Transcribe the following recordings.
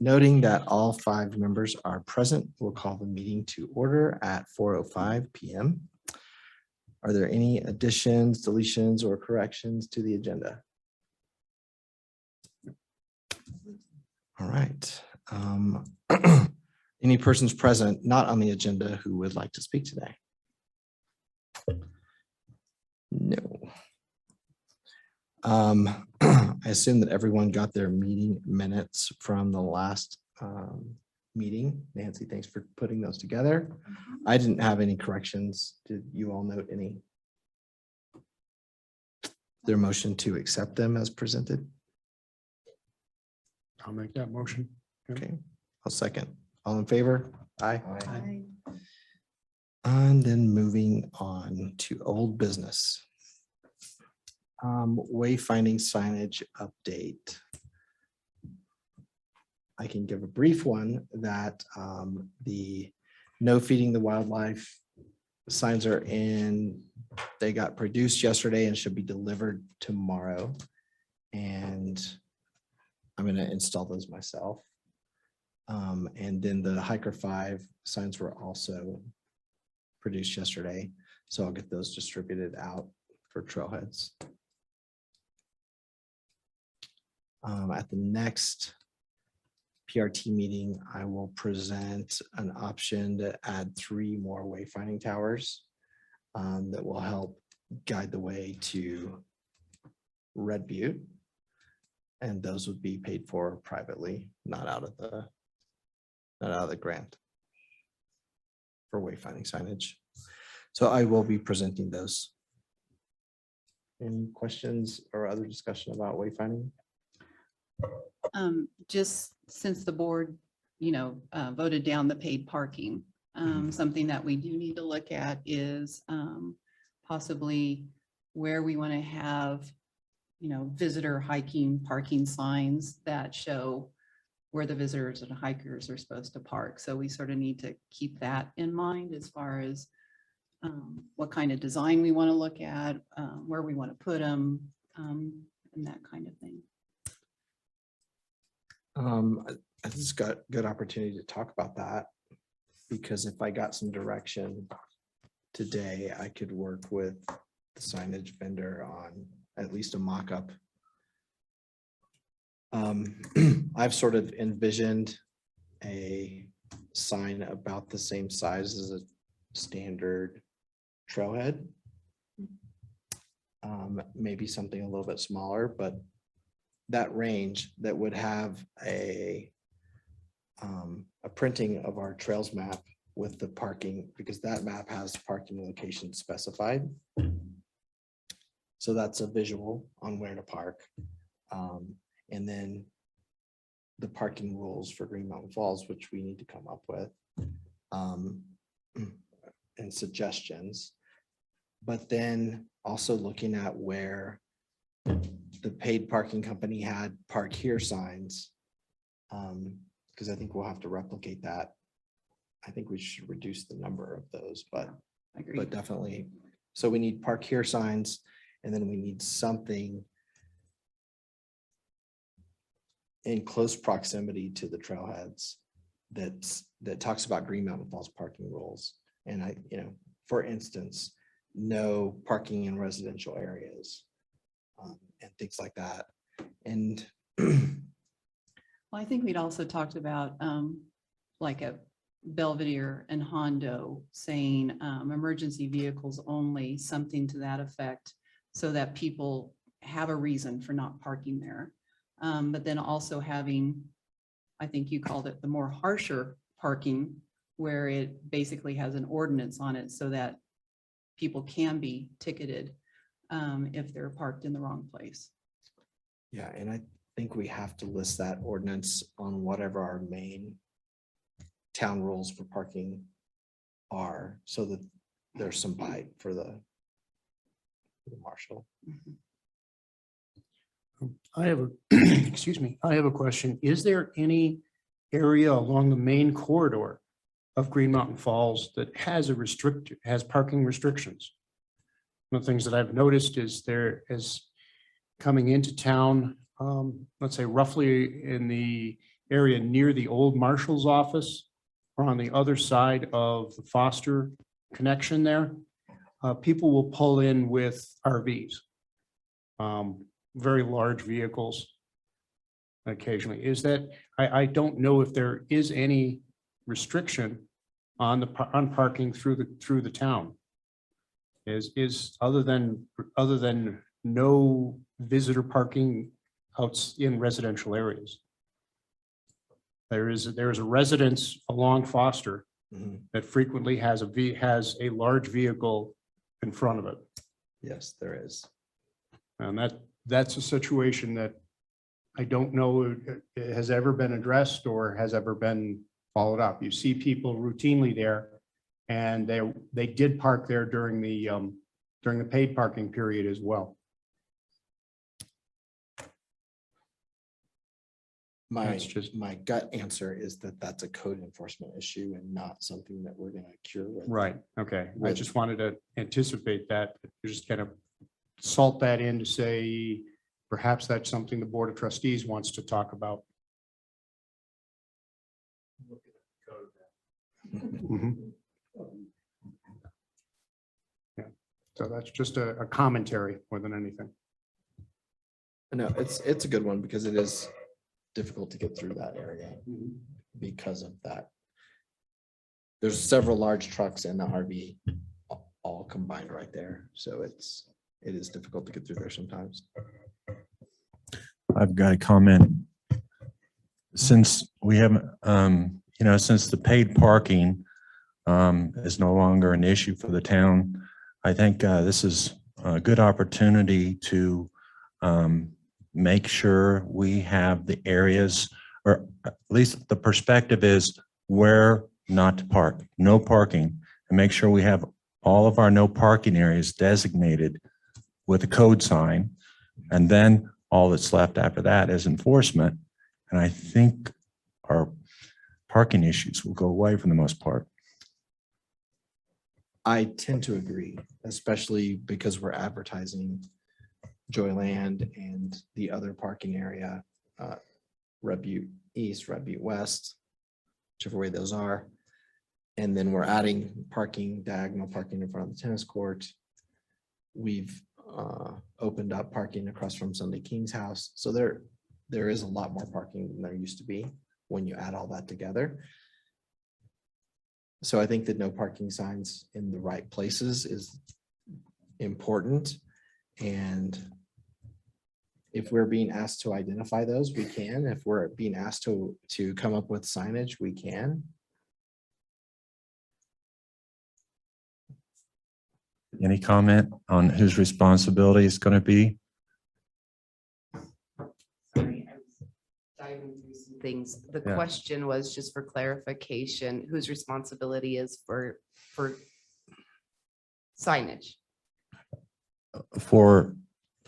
Noting that all 5 members are present, we'll call the meeting to order at 4:05 p.m. Are there any additions, deletions, or corrections to the agenda? All right. Any persons present not on the agenda who would like to speak today? No. I assume that everyone got their meeting minutes from the last meeting. Nancy, thanks for putting those together. I didn't have any corrections. Did you all note any? Their motion to accept them as presented? I'll make that motion. Okay, I'll second. All in favor? Aye. Aye. And then moving on to old business. Wayfinding signage update. I can give a brief one that the no feeding the wildlife signs are in. They got produced yesterday and should be delivered tomorrow. And I'm going to install those myself. And then the Hiker 5 signs were also produced yesterday. So I'll get those distributed out for trailheads. At the next PRT meeting, I will present an option to add 3 more wayfinding towers that will help guide the way to Red Butte. And those would be paid for privately, not out of the grant for wayfinding signage. So I will be presenting those. Any questions or other discussion about wayfinding? Just since the board, voted down the paid parking, something that we do need to look at is possibly where we want to have, visitor hiking parking signs that show where the visitors and hikers are supposed to park. So we sort of need to keep that in mind as far as what kind of design we want to look at, where we want to put them, and that kind of thing. I just got good opportunity to talk about that because if I got some direction today, I could work with the signage vendor on at least a mock-up. I've sort of envisioned a sign about the same size as a standard trailhead. Maybe something a little bit smaller, but that range that would have a printing of our trails map with the parking, because that map has parking locations specified. So that's a visual on where to park. And then the parking rules for Green Mountain Falls, which we need to come up with, and suggestions. But then also looking at where the paid parking company had park here signs, because I think we'll have to replicate that. I think we should reduce the number of those, but definitely. So we need park here signs, and then we need something in close proximity to the trailheads that talks about Green Mountain Falls parking rules. And for instance, no parking in residential areas. And things like that. And Well, I think we'd also talked about like a Belvedere and Hondo saying emergency vehicles only, something to that effect, so that people have a reason for not parking there. But then also having, I think you called it the more harsher parking, where it basically has an ordinance on it so that people can be ticketed if they're parked in the wrong place. yeah, and I think we have to list that ordinance on whatever our main town rules for parking are, so that there's some bite for the marshal. I have a, excuse me, I have a question. Is there any area along the main corridor of Green Mountain Falls that has has parking restrictions? One of the things that I've noticed is there is coming into town, let's say roughly in the area near the old marshal's office or on the other side of the Foster connection there, people will pull in with RVs, very large vehicles occasionally. Is that, I don't know if there is any restriction on parking through the town. Is other than no visitor parking out in residential areas. There is a residence along Foster that frequently has a large vehicle in front of it. Yes, there is. And that's a situation that I don't know it has ever been addressed or has ever been followed up. You see people routinely there, and they did park there during the paid parking period as well. My gut answer is that that's a code enforcement issue and not something that we're going to cure with. Right. Okay. I just wanted to anticipate that. Just kind of salt that in to say perhaps that's something the Board of Trustees wants to talk about. Mhm. Yeah. So that's just a commentary more than anything. No, it's a good one because it is difficult to get through that area because of that. There's several large trucks and the RV all combined right there. So it is difficult to get through there sometimes. I've got a comment. Since we haven't, since the paid parking is no longer an issue for the town, I think this is a good opportunity to make sure we have the areas, or at least the perspective is where not to park, no parking, and make sure we have all of our no parking areas designated with a code sign. And then all that's left after that is enforcement. And I think our parking issues will go away for the most part. I tend to agree, especially because we're advertising Joyland and the other parking area, Red Butte East, Red Butte West, whichever way those are. And then we're adding parking, diagonal parking in front of the tennis court. We've opened up parking across from Sunday King's house. So there is a lot more parking than there used to be when you add all that together. So I think that no parking signs in the right places is important. And if we're being asked to identify those, we can. If we're being asked to come up with signage, we can. Any comment on whose responsibility it's going to be? Sorry, I was diving through some things. The Yeah. question was just for clarification, whose responsibility is for signage For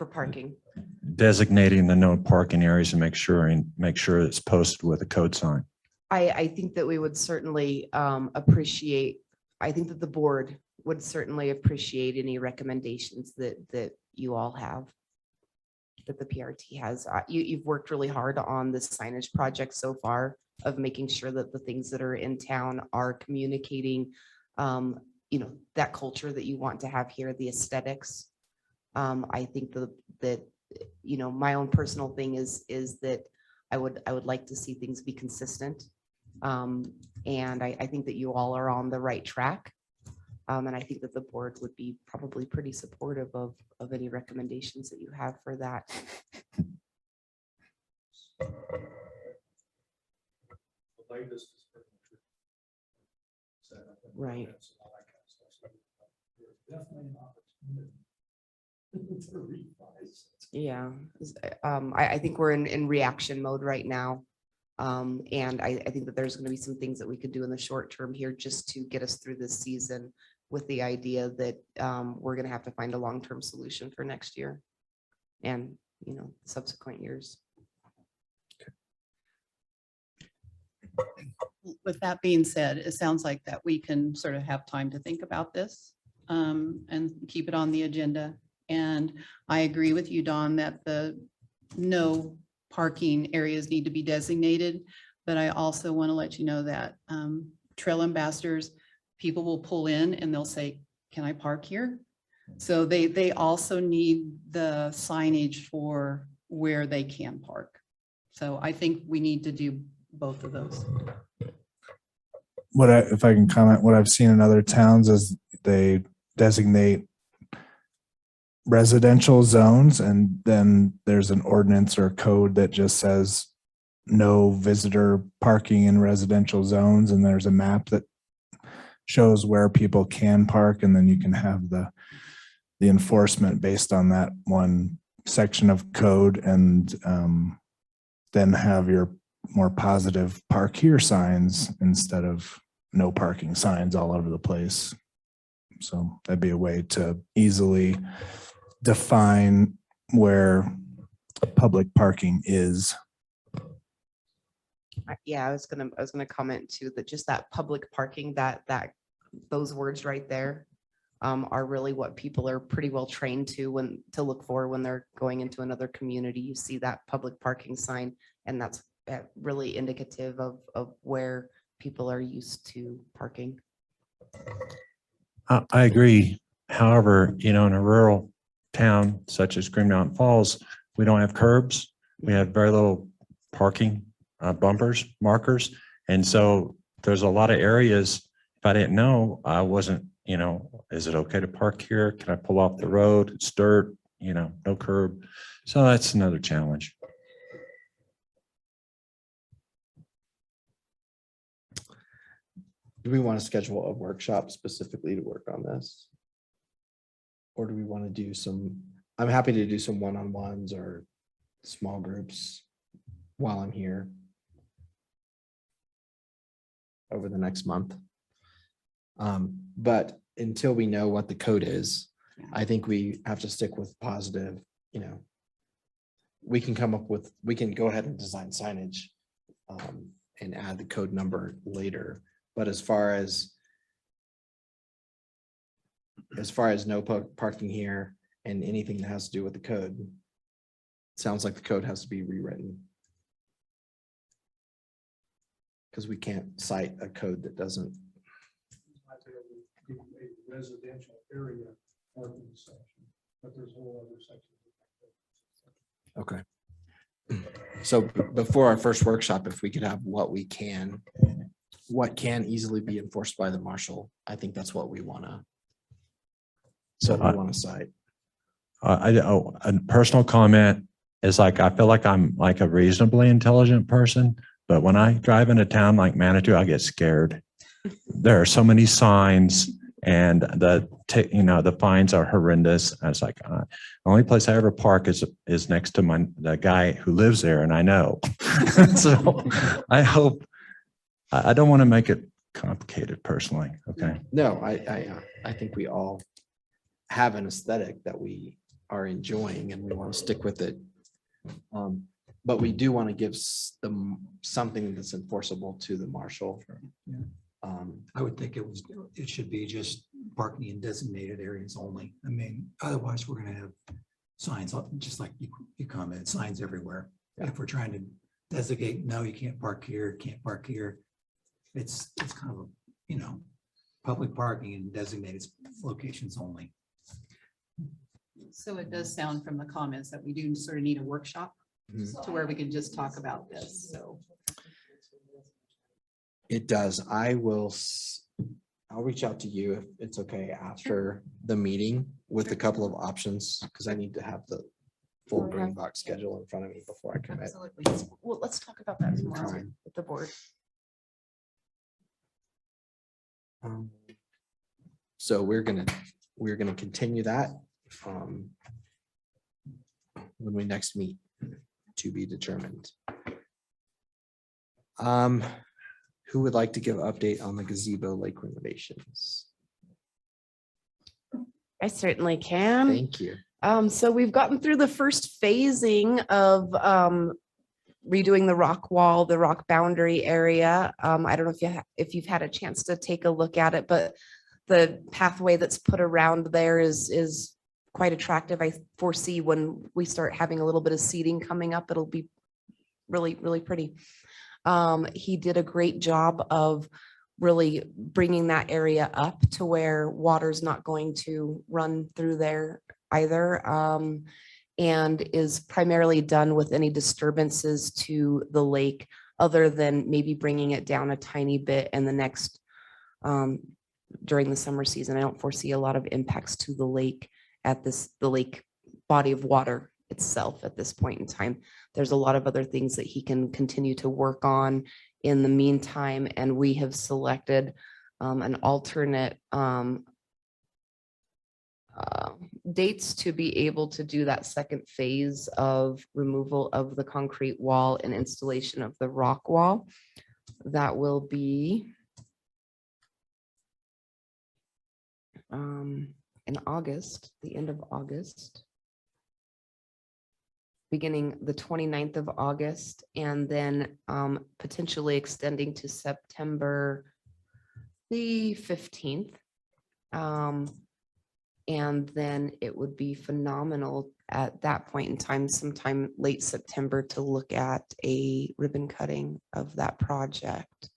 for parking? designating the no parking areas and make sure it's posted with a code sign. I think that we would certainly appreciate, I think that the board would certainly appreciate any recommendations that you all have, that the PRT has. You've worked really hard on this signage project so far of making sure that the things that are in town are communicating, that culture that you want to have here, the aesthetics. I think that my own personal thing is that I would like to see things be consistent. And I think that you all are on the right track. And I think that the board would be probably pretty supportive of any recommendations that you have for that. Right. Yeah. I think we're in reaction mode right now. And I think that there's going to be some things that we could do in the short term here just to get us through this season, with the idea that we're going to have to find a long-term solution for next year and, subsequent years. With that being said, it sounds like that we can sort of have time to think about this and keep it on the agenda. And I agree with you, Dawn, that the no parking areas need to be designated. But I also want to let you know that trail ambassadors, people will pull in and they'll say, can I park here? So they also need the signage for where they can park. So I think we need to do both of those. If I can comment, what I've seen in other towns is they designate residential zones, and then there's an ordinance or code that just says no visitor parking in residential zones, and there's a map that shows where people can park, and then you can have the enforcement based on that one section of code, and then have your more positive park here signs instead of no parking signs all over the place. So that'd be a way to easily define where public parking is. Yeah, I was gonna comment too, that just that public parking, that those words right there are really what people are pretty well trained to look for when they're going into another community. You see that public parking sign, and that's really indicative of where people are used to parking. I agree. However, in a rural town such as Green Mountain Falls, we don't have curbs. We have very little parking bumpers, markers. And so there's a lot of areas, if I didn't know, I wasn't, is it okay to park here? Can I pull off the road? It's dirt, no curb. So that's another challenge. Do we want to schedule a workshop specifically to work on this? Or do we want to do I'm happy to do some one-on-ones or small groups while I'm here over the next month. But until we know what the code is, I think we have to stick with positive, we can go ahead and design signage and add the code number later. But as far as no parking here and anything that has to do with the code, it sounds like the code has to be rewritten. Because we can't cite a code that doesn't. Residential area parking section, but there's a whole other section. Okay. So before our first workshop, if we could have what can easily be enforced by the marshal, I think that's what we want to. So we want to cite. A personal comment is I feel like I'm like a reasonably intelligent person, but when I drive in a town like Manitou, I get scared. There are so many signs, and the fines are horrendous. I was like, the only place I ever park is next to the guy who lives there, and I know. So I hope, I don't want to make it complicated personally. Okay. No, I think we all have an aesthetic that we are enjoying and we want to stick with it. But we do want to give them something that's enforceable to the marshal. Yeah. I would think it should be just parking in designated areas only. I mean, otherwise we're going to have signs, just like you commented, signs everywhere. Yeah. If we're trying to designate, no, you can't park here, can't park here. It's kind of, public parking in designated locations only. So it does sound from the comments that we do sort of need a workshop Mhm. to where we can just talk about this. So It does. I'll reach out to you if it's okay after the meeting with a couple of options, because I need to have the full Okay. green box schedule in front of me before I commit. absolutely. Well, let's talk about that tomorrow Fine. with the board. So we're gonna continue that when we next meet, to be determined. Who would like to give an update on the gazebo lake renovations? I certainly can. Thank you. So we've gotten through the first phasing of redoing the rock wall, the rock boundary area. I don't know if you've had a chance to take a look at it, but the pathway that's put around there is quite attractive. I foresee when we start having a little bit of seating coming up, it'll be really, really pretty. He did a great job of really bringing that area up to where water's not going to run through there either. And is primarily done with any disturbances to the lake, other than maybe bringing it down a tiny bit in the next, during the summer season. I don't foresee a lot of impacts to the lake the lake body of water itself at this point in time. There's a lot of other things that he can continue to work on in the meantime, and we have selected an alternate dates to be able to do that second phase of removal of the concrete wall and installation of the rock wall. That will be in August, the end of August, beginning the 29th of August, and then potentially extending to September the 15th. And then it would be phenomenal at that point in time, sometime late September, to look at a ribbon cutting of that project.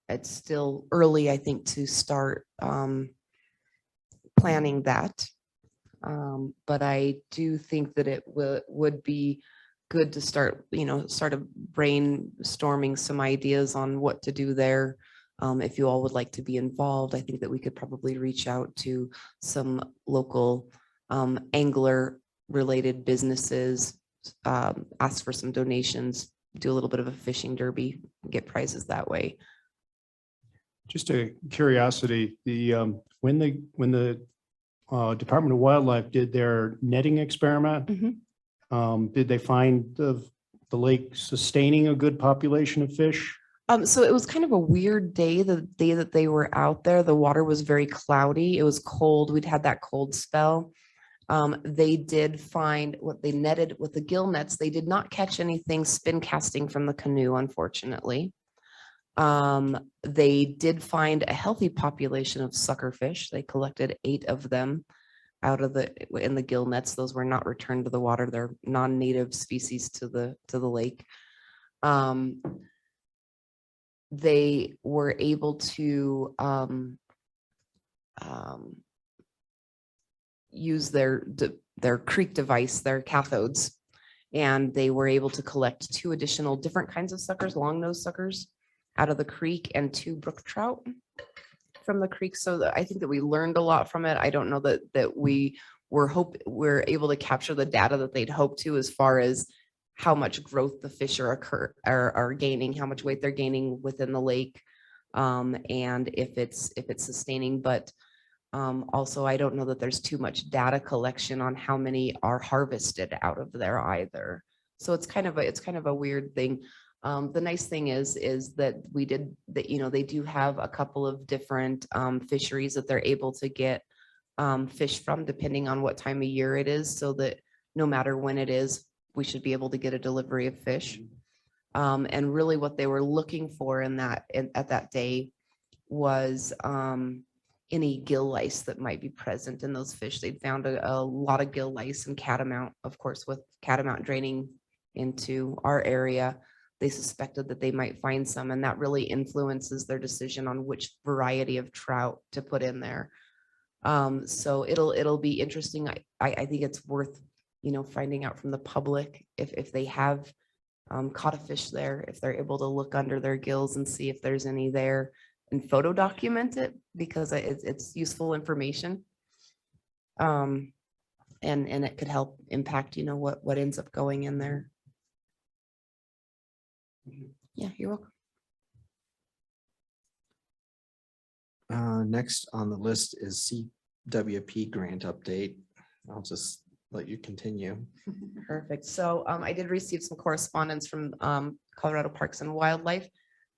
It's still early, I think, to start planning that. But I do think that it would be good to start, sort of brainstorming some ideas on what to do there. If you all would like to be involved, I think that we could probably reach out to some local angler related businesses, ask for some donations, do a little bit of a fishing derby, get prizes that way. Just a curiosity, when the Department of Wildlife did their netting experiment, did they find the lake sustaining a good population of fish? So it was kind of a weird day, the day that they were out there. The water was very cloudy. It was cold. We'd had that cold spell. They did find what they netted with the gill nets. They did not catch anything spin casting from the canoe, unfortunately. They did find a healthy population of suckerfish. They collected 8 of them out of in the gill nets. Those were not returned to the water. They're non-native species to the lake. They were able to use their creek device, their cathodes, and they were able to collect 2 additional different kinds of suckers, long-nosed suckers, out of the creek, and 2 brook trout from the creek. So I think that we learned a lot from it. I don't know that we're able to capture the data that they'd hoped to, as far as how much growth the fish are gaining, how much weight they're gaining within the lake, and if it's sustaining. But also, I don't know that there's too much data collection on how many are harvested out of there either. So it's kind of a weird thing. The nice thing is that they do have a couple of different fisheries that they're able to get fish from, depending on what time of year it is, so that no matter when it is, we should be able to get a delivery of fish. And really what they were looking for at that day was any gill lice that might be present in those fish. They'd found a lot of gill lice and catamount. Of course, with catamount draining into our area, they suspected that they might find some, and that really influences their decision on which variety of trout to put in there. So it'll be interesting. I think it's worth finding out from the public if they have caught a fish there, if they're able to look under their gills and see if there's any there and photo document it, because it's useful information. And it could help impact, what ends up going in there. Yeah, you're welcome. Next on the list is Cwp Grant update. I'll just let you continue. Perfect. So I did receive some correspondence from Colorado Parks and Wildlife.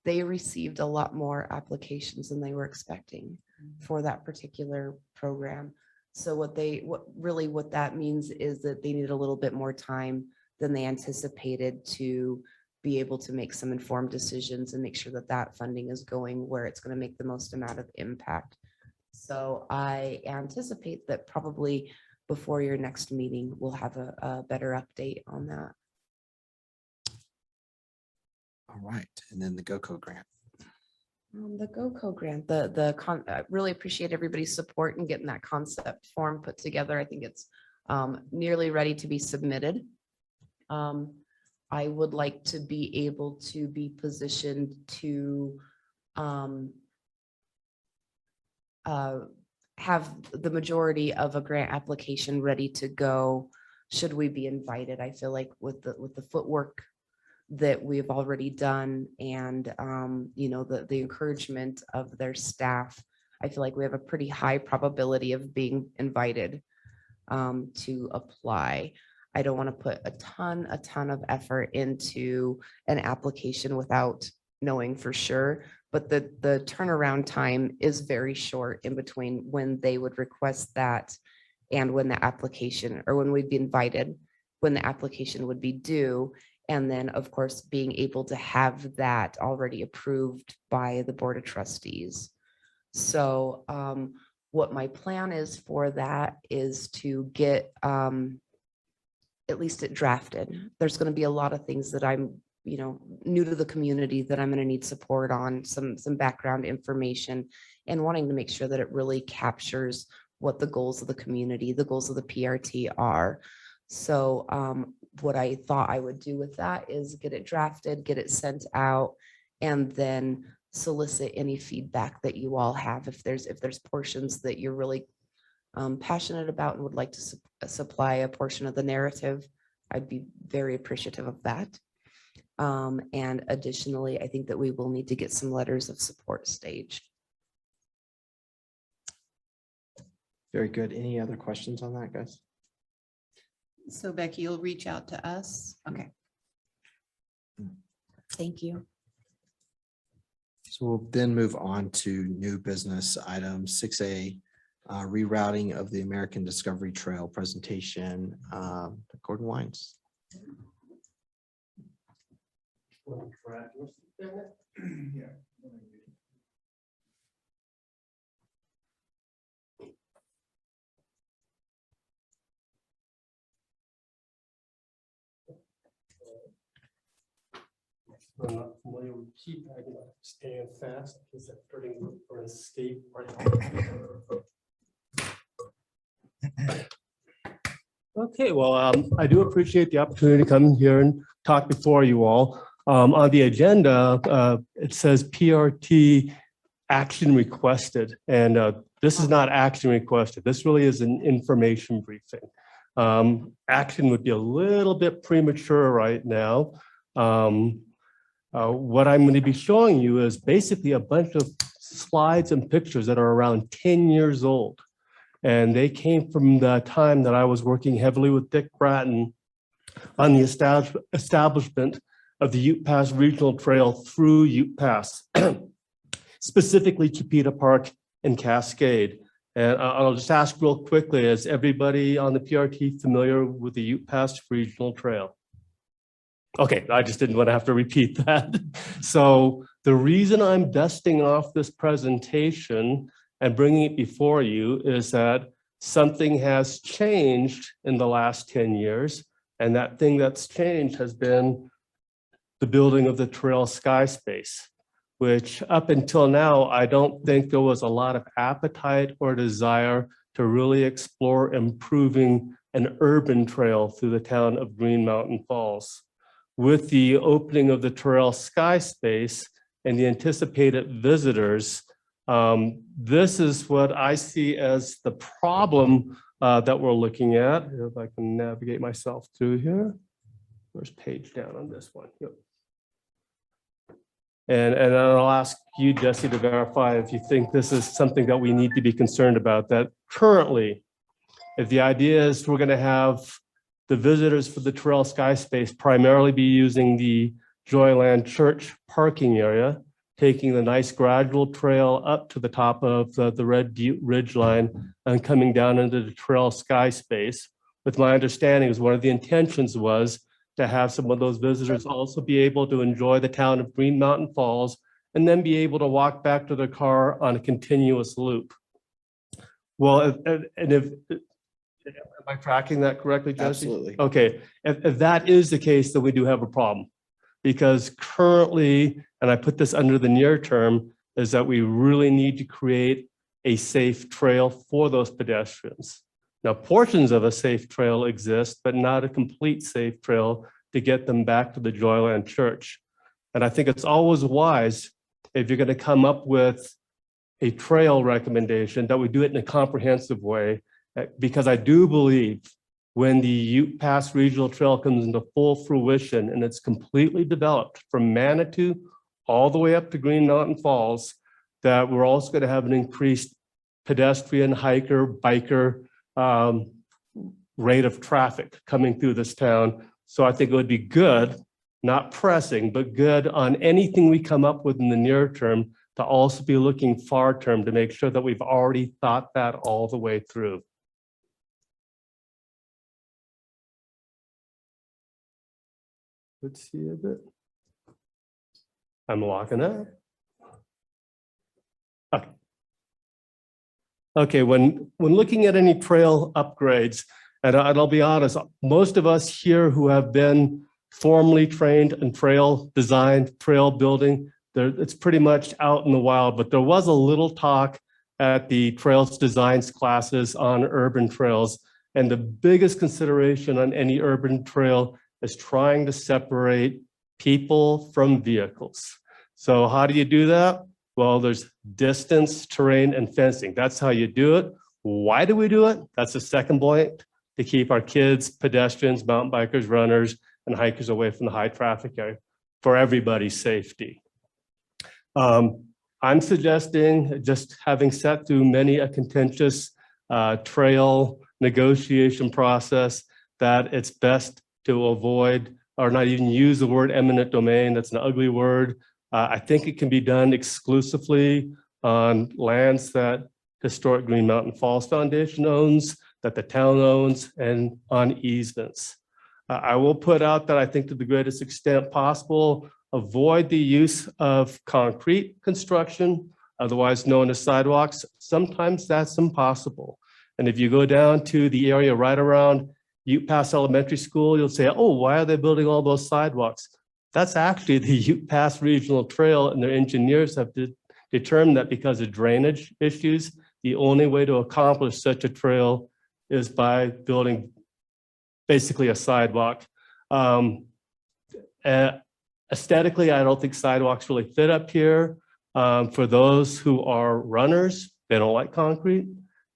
They received a lot more applications than they were expecting for that particular program. So what that means is that they need a little bit more time than they anticipated to be able to make some informed decisions and make sure that funding is going where it's going to make the most amount of impact. So I anticipate that probably before your next meeting, we'll have a better update on that. All right, and then the Goco Grant. The Goco Grant, I really appreciate everybody's support in getting that concept form put together. I think it's nearly ready to be submitted. I would like to be able to be positioned to have the majority of a grant application ready to go should we be invited. I feel like with the footwork that we've already done and you know, the encouragement of their staff, I feel like we have a pretty high probability of being invited to apply. I don't want to put a ton of effort into an application without knowing for sure, but the turnaround time is very short in between when they would request that and when the application, or when we'd be invited, when the application would be due. And then, of course, being able to have that already approved by the Board of Trustees. So what my plan is for that is to get at least it drafted. There's going to be a lot of things that I'm, you know, new to the community that I'm going to need support on, some background information, and wanting to make sure that it really captures what the goals of the community, the goals of the PRT are. So what I thought I would do with that is get it drafted, get it sent out, and then solicit any feedback that you all have. If there's portions that you're really passionate about and would like to supply a portion of the narrative, I'd be very appreciative of that. And additionally, I think that we will need to get some letters of support staged. Very good. Any other questions on that, guys? So Becky, you'll reach out to us. Okay. Thank you. So we'll then move on to new business item 6A, rerouting of the American Discovery Trail presentation. Gordon Wines. I'm not familiar with keypad, you know, staying fast because I'm starting for escape right now. Okay, well, I do appreciate the opportunity to come here and talk before you all. On the agenda, it says PRT action requested, and this is not action requested. This really is an information briefing. Action would be a little bit premature right now. What I'm going to be showing you is basically a bunch of slides and pictures that are around 10 years old. And they came from the time that I was working heavily with Dick Bratton on the establishment of the Ute Pass Regional Trail through Ute Pass, specifically Chipeta Park and Cascade. And I'll just ask real quickly, is everybody on the PRT familiar with the Ute Pass Regional Trail? Okay, I just didn't want to have to repeat that. So the reason I'm dusting off this presentation and bringing it before you is that something has changed in the last 10 years. And that thing that's changed has been the building of the trail sky space, which up until now, I don't think there was a lot of appetite or desire to really explore improving an urban trail through the town of Green Mountain Falls. With the opening of the trail sky space and the anticipated visitors, this is what I see as the problem that we're looking at. If I can navigate myself through here. First page down on this one. Yep. And I'll ask you, Jesse, to verify if you think this is something that we need to be concerned about. That currently, if the idea is we're going to have the visitors for the trail sky space primarily be using the Joyland Church parking area, taking the nice gradual trail up to the top of the Red Butte Ridge line and coming down into the trail sky space. With my understanding is one of the intentions was to have some of those visitors also be able to enjoy the town of Green Mountain Falls and then be able to walk back to their car on a continuous loop. Well, and if, am I tracking that correctly, Jesse? Absolutely. Okay, if that is the case, then we do have a problem. because currently, and I put this under the near term, is that we really need to create a safe trail for those pedestrians. Now, portions of a safe trail exist, but not a complete safe trail to get them back to the Joyland Church. And I think it's always wise, if you're going to come up with a trail recommendation, that we do it in a comprehensive way, because I do believe when the Ute Pass Regional Trail comes into full fruition and it's completely developed from Manitou all the way up to Green Mountain Falls, that we're also going to have an increased pedestrian, hiker, biker rate of traffic coming through this town. So I think it would be good, not pressing, but good on anything we come up with in the near term, to also be looking far term to make sure that we've already thought that all the way through. Let's see a bit. I'm locking up. Okay. Okay, when looking at any trail upgrades, and I'll be honest, most of us here who have been formally trained in trail design, trail building, it's pretty much out in the wild, but there was a little talk at the trails designs classes on urban trails. And the biggest consideration on any urban trail is trying to separate people from vehicles. So how do you do that? Well, there's distance, terrain, and fencing. That's how you do it. Why do we do it? That's the second point, to keep our kids, pedestrians, mountain bikers, runners, and hikers away from the high traffic area for everybody's safety. I'm suggesting, just having sat through many a contentious trail negotiation process, that it's best to avoid or not even use the word eminent domain. That's an ugly word. I think it can be done exclusively on lands that Historic Green Mountain Falls Foundation owns, that the town owns, and on easements. I will put out that I think to the greatest extent possible, avoid the use of concrete construction, otherwise known as sidewalks. Sometimes that's impossible. And if you go down to the area right around Ute Pass Elementary School, you'll say, oh, why are they building all those sidewalks? That's actually the Ute Pass Regional Trail, and their engineers have determined that because of drainage issues, the only way to accomplish such a trail is by building basically a sidewalk. Aesthetically, I don't think sidewalks really fit up here. For those who are runners, they don't like concrete.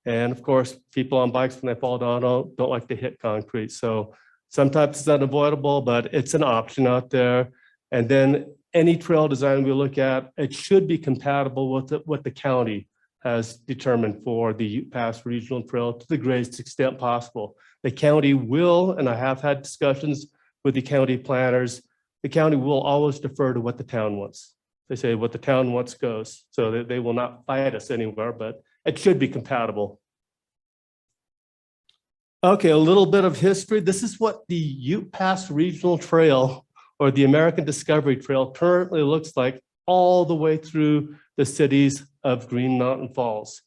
And of course, people on bikes, when they fall down, don't like to hit concrete. So sometimes it's unavoidable, but it's an option out there. And then any trail design we look at, it should be compatible with what the county has determined for the Ute Pass Regional Trail to the greatest extent possible. The county will, and I have had discussions with the county planners, the county will always defer to what the town wants. They say what the town wants goes. So they will not fight us anywhere, but it should be compatible. Okay, a little bit of history. This is what the Ute Pass Regional Trail, or the American Discovery Trail, currently looks like all the way through the cities of Green Mountain Falls.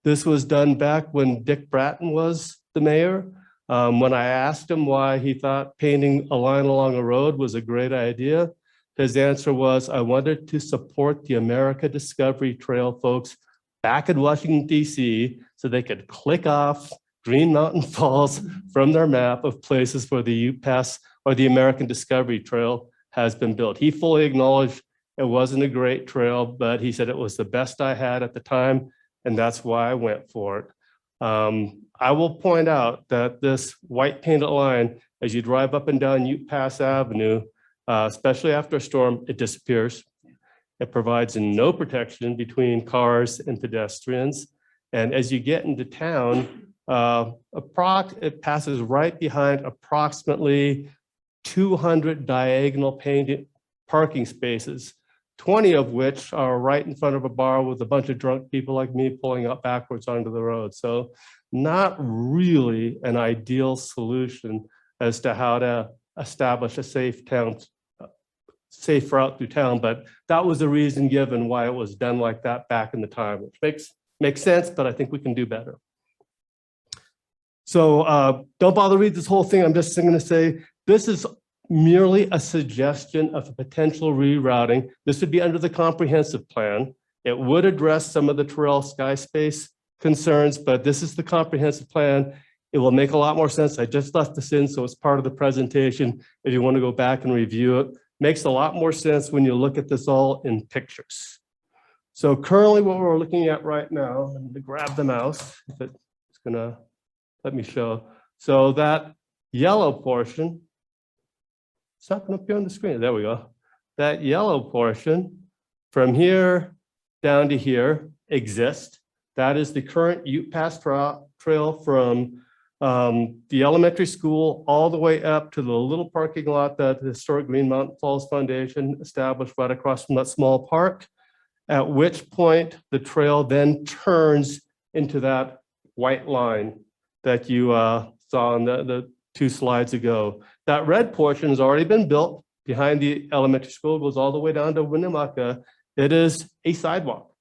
This was done back when Dick Bratton was the mayor. When I asked him why he thought painting a line along a road was a great idea, his answer was, I wanted to support the America Discovery Trail folks back in Washington, D.C., so they could click off Green Mountain Falls from their map of places where the Ute Pass or the American Discovery Trail has been built. He fully acknowledged it wasn't a great trail, but he said it was the best I had at the time, and that's why I went for it. I will point out that this white painted line, as you drive up and down Ute Pass Avenue, especially after a storm, it disappears. It provides no protection between cars and pedestrians. And as you get into town, it passes right behind approximately 200 diagonal painted parking spaces, 20 of which are right in front of a bar with a bunch of drunk people like me pulling up backwards onto the road. So not really an ideal solution as to how to establish a safe route through town, but that was the reason given why it was done like that back in the time, which makes sense, but I think we can do better. So don't bother read this whole thing. I'm just going to say, this is merely a suggestion of a potential rerouting. This would be under the comprehensive plan. It would address some of the trail sky space concerns, but this is the comprehensive plan. It will make a lot more sense. I just left this in, so it's part of the presentation. If you want to go back and review it, makes a lot more sense when you look at this all in pictures. So currently what we're looking at right now, I'm going to grab the mouse, if it's going to let me show. So that yellow portion, it's not going to appear on the screen. There we go. That yellow portion from here down to here exists. That is the current Ute Pass trail from the elementary school all the way up to the little parking lot that the historic Green Mountain Falls Foundation established right across from that small park, at which point the trail then turns into that white line that you saw on the 2 slides ago. That red portion has already been built behind the elementary school, goes all the way down to Winnemucca. It is a sidewalk,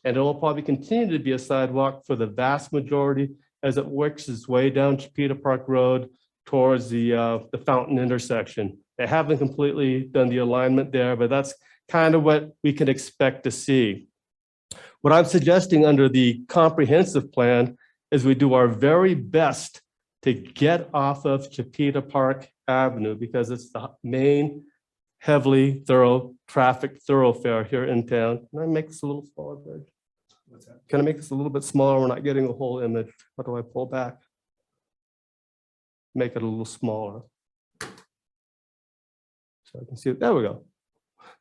and it will probably continue to be a sidewalk for the vast majority as it works its way down Chipeta Park Road towards the Fountain intersection. They haven't completely done the alignment there, but that's kind of what we can expect to see. What I'm suggesting under the comprehensive plan is we do our very best to get off of Chipeta Park Avenue because it's the main heavily traffic thoroughfare here in town. Can I make this a little smaller, Greg? Can I make this a little bit smaller? We're not getting the whole image. How do I pull back? Make it a little smaller. So I can see it. There we go.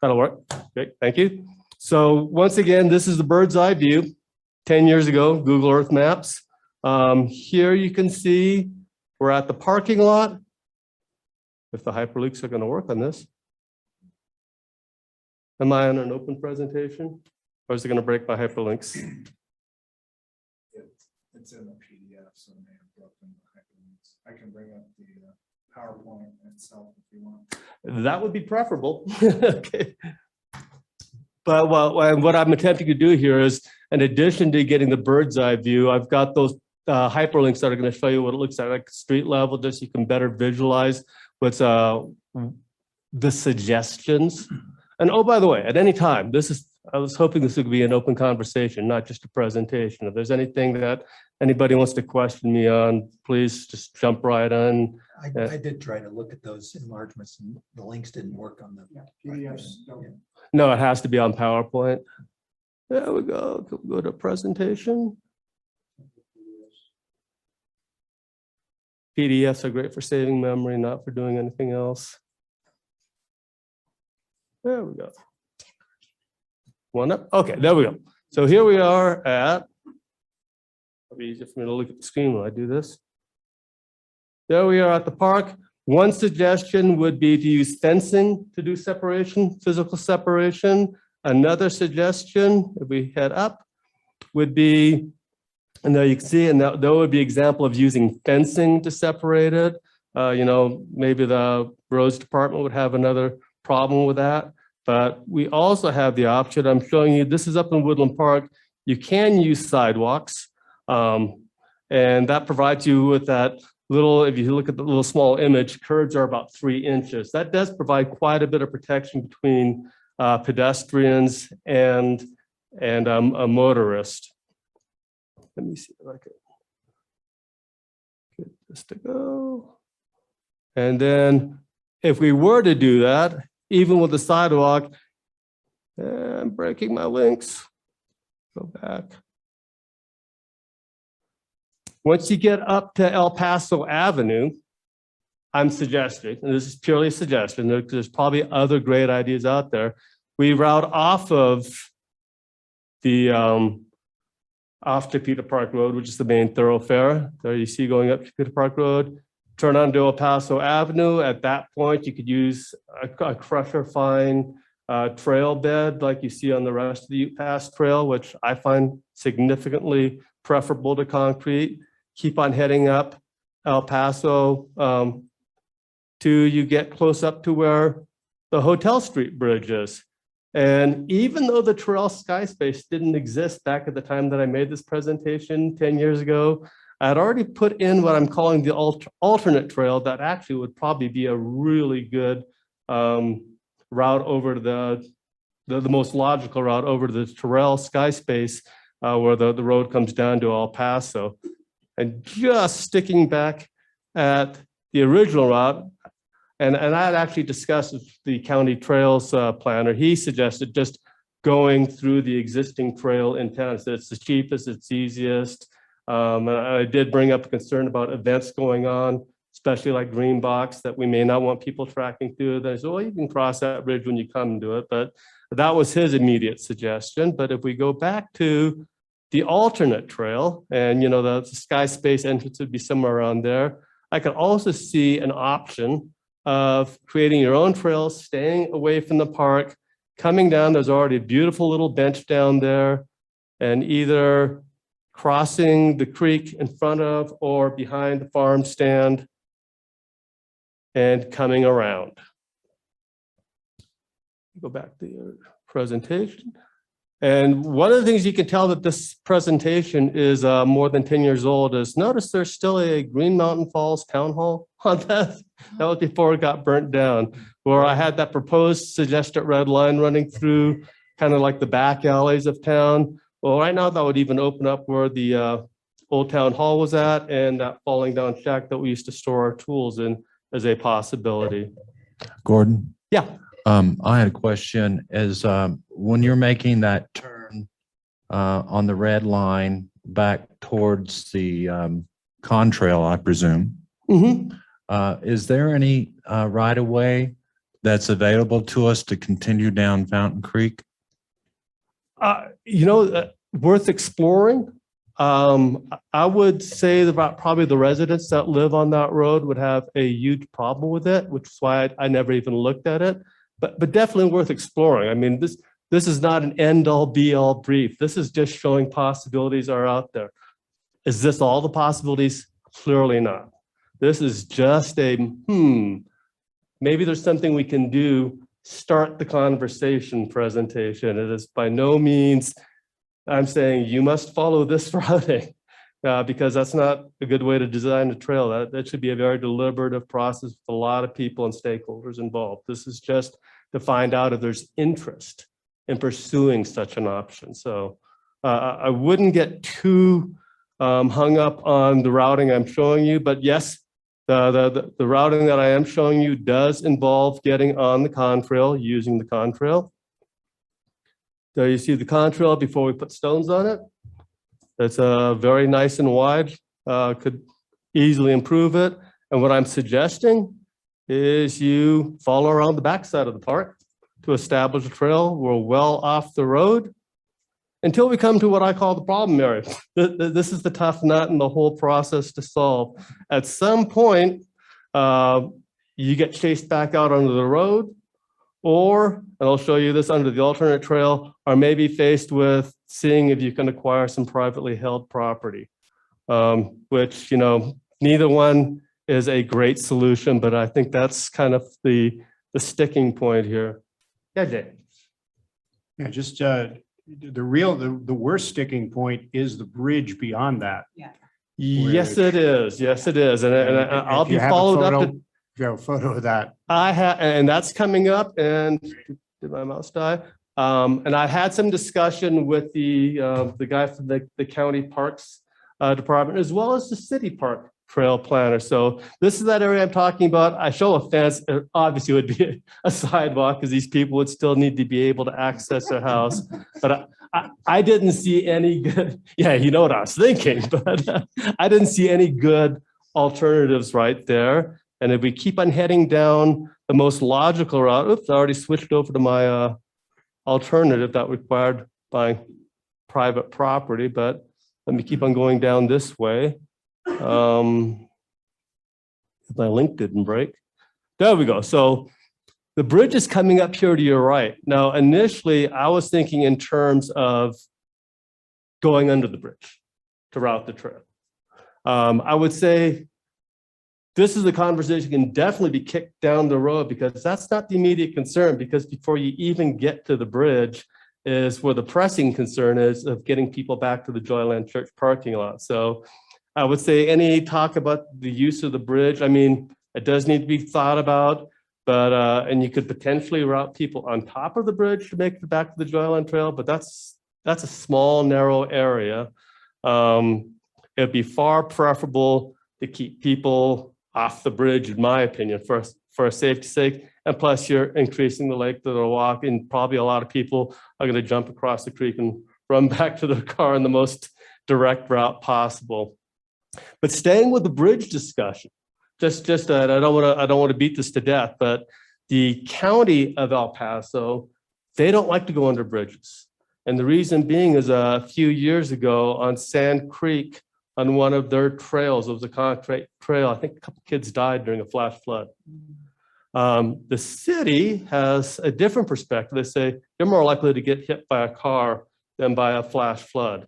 That'll work. Great, thank you. So once again, this is the bird's eye view. 10 years ago, Google Earth Maps. Here you can see we're at the parking lot. If the hyperlinks are going to work on this. Am I on an open presentation? Or is it going to break my hyperlinks? It's in the PDF, so it may have broken the hyperlinks. I can bring up the PowerPoint itself if you want. That would be preferable. Okay. But what I'm attempting to do here is, in addition to getting the bird's eye view, I've got those hyperlinks that are going to show you what it looks like street level, just so you can better visualize what's the suggestions. And oh, by the way, at any time, I was hoping this would be an open conversation, not just a presentation. If there's anything that anybody wants to question me on, please just jump right on. I did try to look at those enlargements and the links didn't work on them. No, it has to be on PowerPoint. There we go. Go to presentation. PDFs are great for saving memory, not for doing anything else. There we go. One up. Okay, there we go. So here we are at, it'll be easier for me to look at the screen when I do this. There we are at the park. One suggestion would be to use fencing to do separation, physical separation. Another suggestion, if we head up, would be, and there you can see, and that would be an example of using fencing to separate it. Maybe the roads department would have another problem with that. But we also have the option, I'm showing you, this is up in Woodland Park. You can use sidewalks. And that provides you with that little, if you look at the little small image, curbs are about 3 inches. That does provide quite a bit of protection between pedestrians and a motorist. Let me see if I can get this to go. And then if we were to do that, even with the sidewalk, I'm breaking my links. Go back. Once you get up to El Paso Avenue, I'm suggesting, and this is purely a suggestion, there's probably other great ideas out there. We route off of the off Chipeta Park Road, which is the main thoroughfare. There you see going up Chipeta Park Road. Turn onto El Paso Avenue. At that point, you could use a crusher fine trail bed like you see on the rest of the Ute Pass Trail, which I find significantly preferable to concrete. Keep on heading up El Paso till you get close up to where the Hotel Street Bridge is. And even though the trail sky space didn't exist back at the time that I made this presentation 10 years ago, I'd already put in what I'm calling the alternate trail that actually would probably be a really good route over to the most logical route over to the Terrell Sky Space, where the road comes down to El Paso. And just sticking back at the original route, and I had actually discussed with the county trails planner. He suggested just going through the existing trail in town. So it's the cheapest, it's easiest. And I did bring up a concern about events going on, especially like Green Box, that we may not want people tracking through. They said, well, you can cross that bridge when you come and do it. But that was his immediate suggestion. But if we go back to the alternate trail, and the Sky Space entrance would be somewhere around there, I could also see an option of creating your own trails, staying away from the park, coming down. There's already a beautiful little bench down there, and either crossing the creek in front of or behind the farm stand and coming around. Go back to your presentation. And one of the things you can tell that this presentation is more than 10 years old is notice there's still a Green Mountain Falls Town Hall on that. That was before it got burnt down, where I had that proposed suggested red line running through kind of like the back alleys of town. Well, right now that would even open up where the old town hall was at, and that falling down shack that we used to store our tools in as a possibility. Gordon? Yeah. I had a question is when you're making that turn on the red line back towards the contrail, I presume, is there any right of way that's available to us to continue down Fountain Creek? Worth exploring. I would say that probably the residents that live on that road would have a huge problem with it, which is why I never even looked at it. But definitely worth exploring. I mean, this is not an end-all be-all brief. This is just showing possibilities are out there. Is this all the possibilities? Clearly not. This is just a, maybe there's something we can do, start the conversation presentation. It is by no means, I'm saying you must follow this routing because that's not a good way to design a trail. That should be a very deliberative process with a lot of people and stakeholders involved. This is just to find out if there's interest in pursuing such an option. So I wouldn't get too hung up on the routing I'm showing you, but yes, the routing that I am showing you does involve getting on the contrail, using the contrail. There you see the contrail before we put stones on it. It's very nice and wide, could easily improve it. And what I'm suggesting is you follow around the backside of the park to establish a trail. We're well off the road until we come to what I call the problem area. This is the tough nut in the whole process to solve. At some point, you get chased back out onto the road, or, and I'll show you this under the alternate trail, are maybe faced with seeing if you can acquire some privately held property, which, neither one is a great solution, but I think that's kind of the sticking point here. Yeah, Jay. Yeah, just the worst sticking point is the bridge beyond that. Yeah. Yes, it is. Yes, it is. And I'll If be you have a followed up. photo, if you have a photo of that. I have, and that's coming up. And did my mouse die? And I had some discussion with the guy from the county parks department, as well as the city park trail planner. So this is that area I'm talking about. I show a fence. It obviously would be a sidewalk because these people would still need to be able to access their house. But I didn't see any good, yeah, you know what I was thinking, but I didn't see any good alternatives right there. And if we keep on heading down the most logical route, oops, I already switched over to my alternative that required buying private property, but let me keep on going down this way. If my link didn't break. There we go. So the bridge is coming up here to your right. Now, initially, I was thinking in terms of going under the bridge to route the trail. I would say this is the conversation can definitely be kicked down the road because that's not the immediate concern, because before you even get to the bridge is where the pressing concern is of getting people back to the Joyland Church parking lot. So I would say any talk about the use of the bridge, I mean, it does need to be thought about, but, and you could potentially route people on top of the bridge to make it back to the Joyland Trail, but that's a small, narrow area. It'd be far preferable to keep people off the bridge, in my opinion, for safety's sake. And plus you're increasing the lake that they'll walk, and probably a lot of people are gonna jump across the creek and run back to their car in the most direct route possible. But staying with the bridge discussion, just I don't want to beat this to death, but the county of El Paso, they don't like to go under bridges. And the reason being is a few years ago on Sand Creek, on one of their trails, it was a concrete trail, I think a couple kids died during a flash flood. The city has a different perspective. They say you're more likely to get hit by a car than by a flash flood.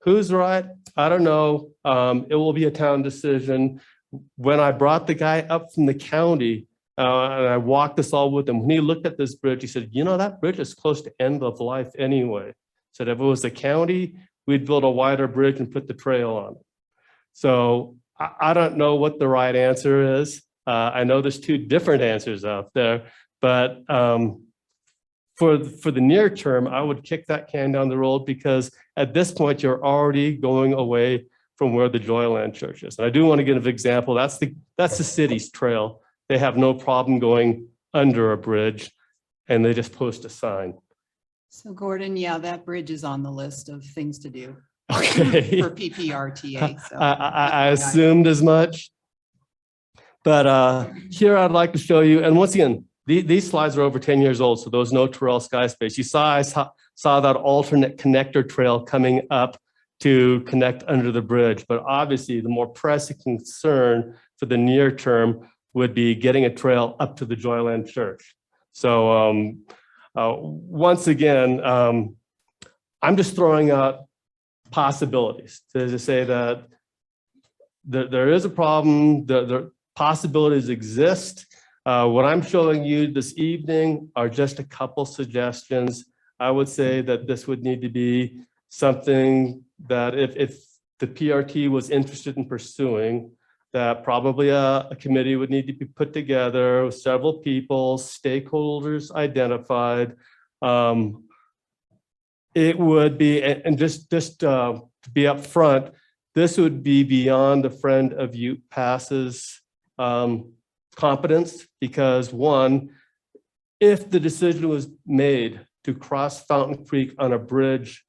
Who's right? I don't know. It will be a town decision. When I brought the guy up from the county and I walked this all with him, when he looked at this bridge, he said, you know, that bridge is close to end of life anyway. He said, if it was the county, we'd build a wider bridge and put the trail on it. So I don't know what the right answer is. I know there's two different answers out there, but for the near term, I would kick that can down the road, because at this point, you're already going away from where the Joyland Church is. And I do want to give an example. That's the city's trail. They have no problem going under a bridge, and they just post a sign. So Gordon, yeah, that bridge is on the list of things to do Okay. for PPRTA. So I assumed as much. But here I'd like to show you, and once again, these slides are over 10 years old, so there was no Terrell Sky Space. I saw that alternate connector trail coming up to connect under the bridge. But obviously, the more pressing concern for the near term would be getting a trail up to the Joyland Church. So once again, I'm just throwing out possibilities to say that there is a problem, the possibilities exist. What I'm showing you this evening are just a couple suggestions. I would say that this would need to be something that if the PRT was interested in pursuing, that probably a committee would need to be put together with several people, stakeholders identified. It would be, and just to be upfront, this would be beyond a friend of Ute Pass's competence, because one, if the decision was made to cross Fountain Creek on a bridge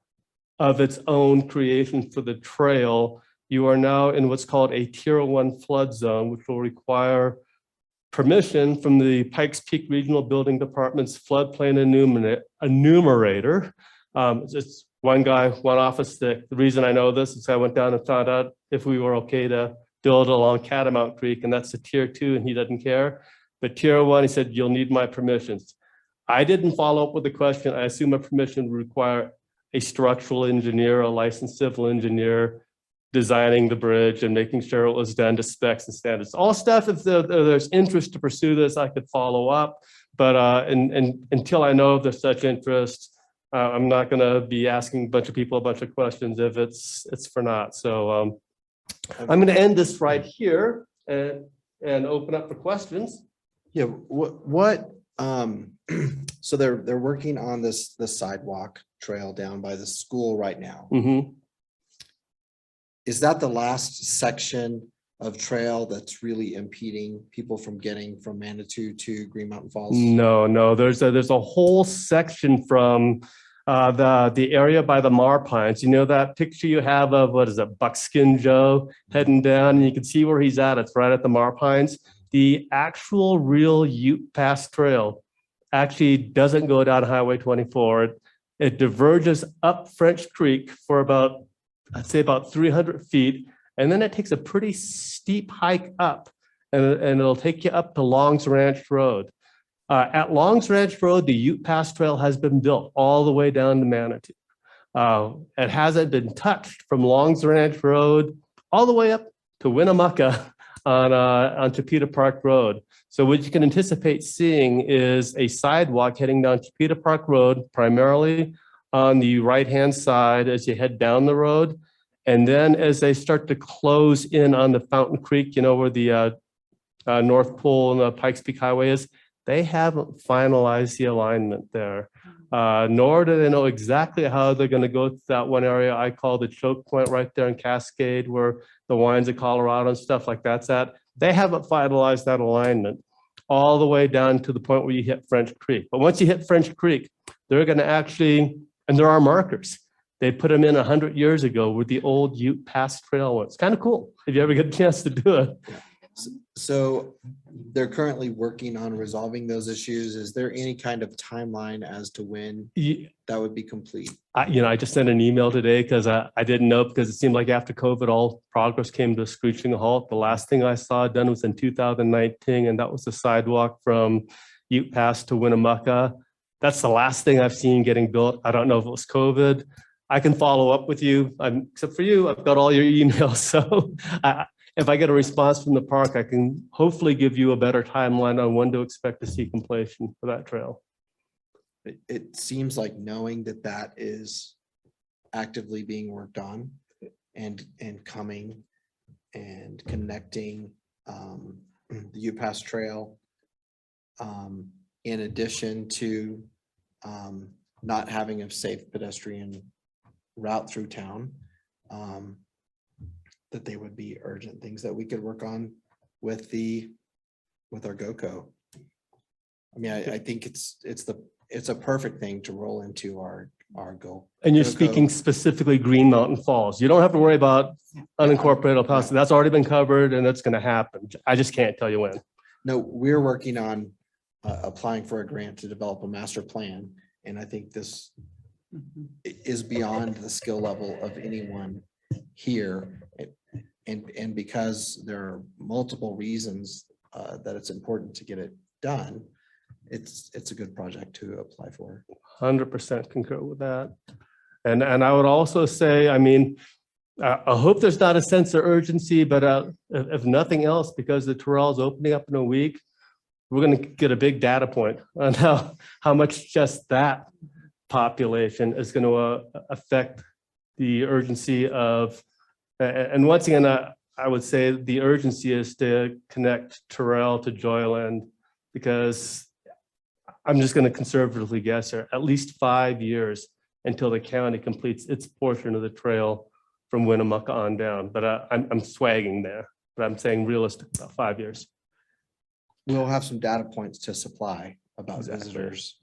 of its own creation for the trail, you are now in what's called a Tier 1 flood zone, which will require permission from the Pikes Peak Regional Building Department's floodplain enumerator. It's one guy, one office stick. The reason I know this is I went down and found out if we were okay to build along Catamount Creek, and that's a Tier 2, and he doesn't care. But Tier 1, he said, you'll need my permissions. I didn't follow up with the question. I assume a permission would require a structural engineer, a licensed civil engineer, designing the bridge and making sure it was done to specs and standards. All stuff, if there's interest to pursue this, I could follow up. But until I know if there's such interest, I'm not going to be asking a bunch of people a bunch of questions if it's for naught. So I'm going to end this right here and open up for questions. Yeah, so they're working on this sidewalk trail down by the school right now. Mm-hmm. Is that the last section of trail that's really impeding people from getting from Manitou to Green Mountain Falls? No, there's a whole section from the area by the Mar Pines. You know that picture you have of, what is it, Buckskin Joe heading down, and you can see where he's at. It's right at the Mar Pines. The actual real Ute Pass Trail actually doesn't go down Highway 24. It diverges up French Creek for about, I'd say about 300 feet. And then it takes a pretty steep hike up, and it'll take you up to Longs Ranch Road. At Longs Ranch Road, the Ute Pass Trail has been built all the way down to Manitou. It hasn't been touched from Longs Ranch Road all the way up to Winnemucca on Chipeta Park Road. So what you can anticipate seeing is a sidewalk heading down Chipeta Park Road, primarily on the right-hand side as you head down the road. And then as they start to close in on the Fountain Creek, where the North Pole and the Pikes Peak Highway is, they haven't finalized the alignment there. Nor do they know exactly how they're going to go to that one area I call the choke point right there in Cascade, where the wines of Colorado and stuff like that's at. They haven't finalized that alignment all the way down to the point where you hit French Creek. But once you hit French Creek, they're going to actually, and there are markers. They put them in 100 years ago where the old Ute Pass Trail was. It's kind of cool if you ever get a chance to do it. So they're currently working on resolving those issues. Is there any kind of timeline as to when that would be complete? I just sent an email today because I didn't know, because it seemed like after COVID, all progress came to a screeching halt. The last thing I saw done was in 2019, and that was the sidewalk from Ute Pass to Winnemucca. That's the last thing I've seen getting built. I don't know if it was COVID. I can follow up with you, except for you, I've got all your emails. So if I get a response from the park, I can hopefully give you a better timeline on when to expect to see completion for that trail. It seems like knowing that that is actively being worked on and coming and connecting the U-Pass Trail, in addition to not having a safe pedestrian route through town, that they would be urgent things that we could work on with our Goco. I mean, I think it's a perfect thing to roll into our goal. And you're Goco. speaking specifically Green Mountain Falls. You don't have to worry about unincorporated El Paso. That's already been covered and that's going to happen. I just can't tell you when. No, we're working on applying for a grant to develop a master plan. And I think this is beyond the skill level of anyone here. And because there are multiple reasons that it's important to get it done, it's a good project to apply for. 100% concur with that. And I would also say, I mean, I hope there's not a sense of urgency, but if nothing else, because the trail is opening up in a week, we're going to get a big data point on how much just that population is going to affect the urgency of, and once again, I would say the urgency is to connect Terrell to Joyland, because I'm just going to conservatively guess here, at least 5 years until the county completes its portion of the trail from Winnemucca on down. But I'm swagging there, but I'm saying realistic, about 5 years. We'll have some data points to supply about Exactly. visitors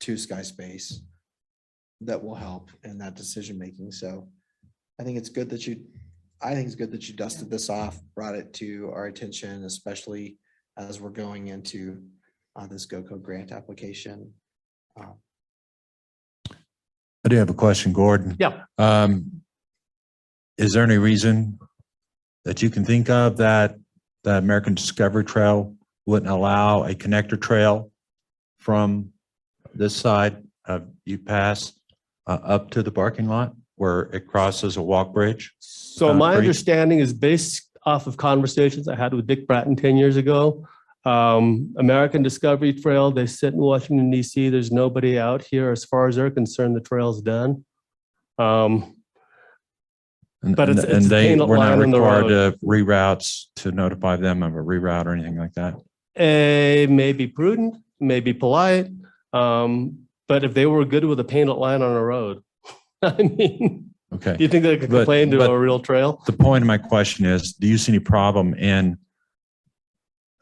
to Sky Space that will help in that decision-making. So I think it's good that you dusted this off, brought it to our attention, especially as we're going into this Goco grant application. I do have a question, Gordon. Yeah. Is there any reason that you can think of that the American Discovery Trail wouldn't allow a connector trail from this side of U-Pass up to the parking lot where it crosses a walk bridge? So my Creek? understanding is based off of conversations I had with Dick Bratton 10 years ago. American Discovery Trail, they sit in Washington, DC. There's nobody out here. As far as they're concerned, the trail's done. But it's And they paint were not line on the required road. to reroutes to notify them of a reroute or anything like that? May be prudent, may be polite. But if they were good with a painted line on a road, I mean, Okay. do you think they could But- complain to but- a real trail? The point of my question is, do you see any problem in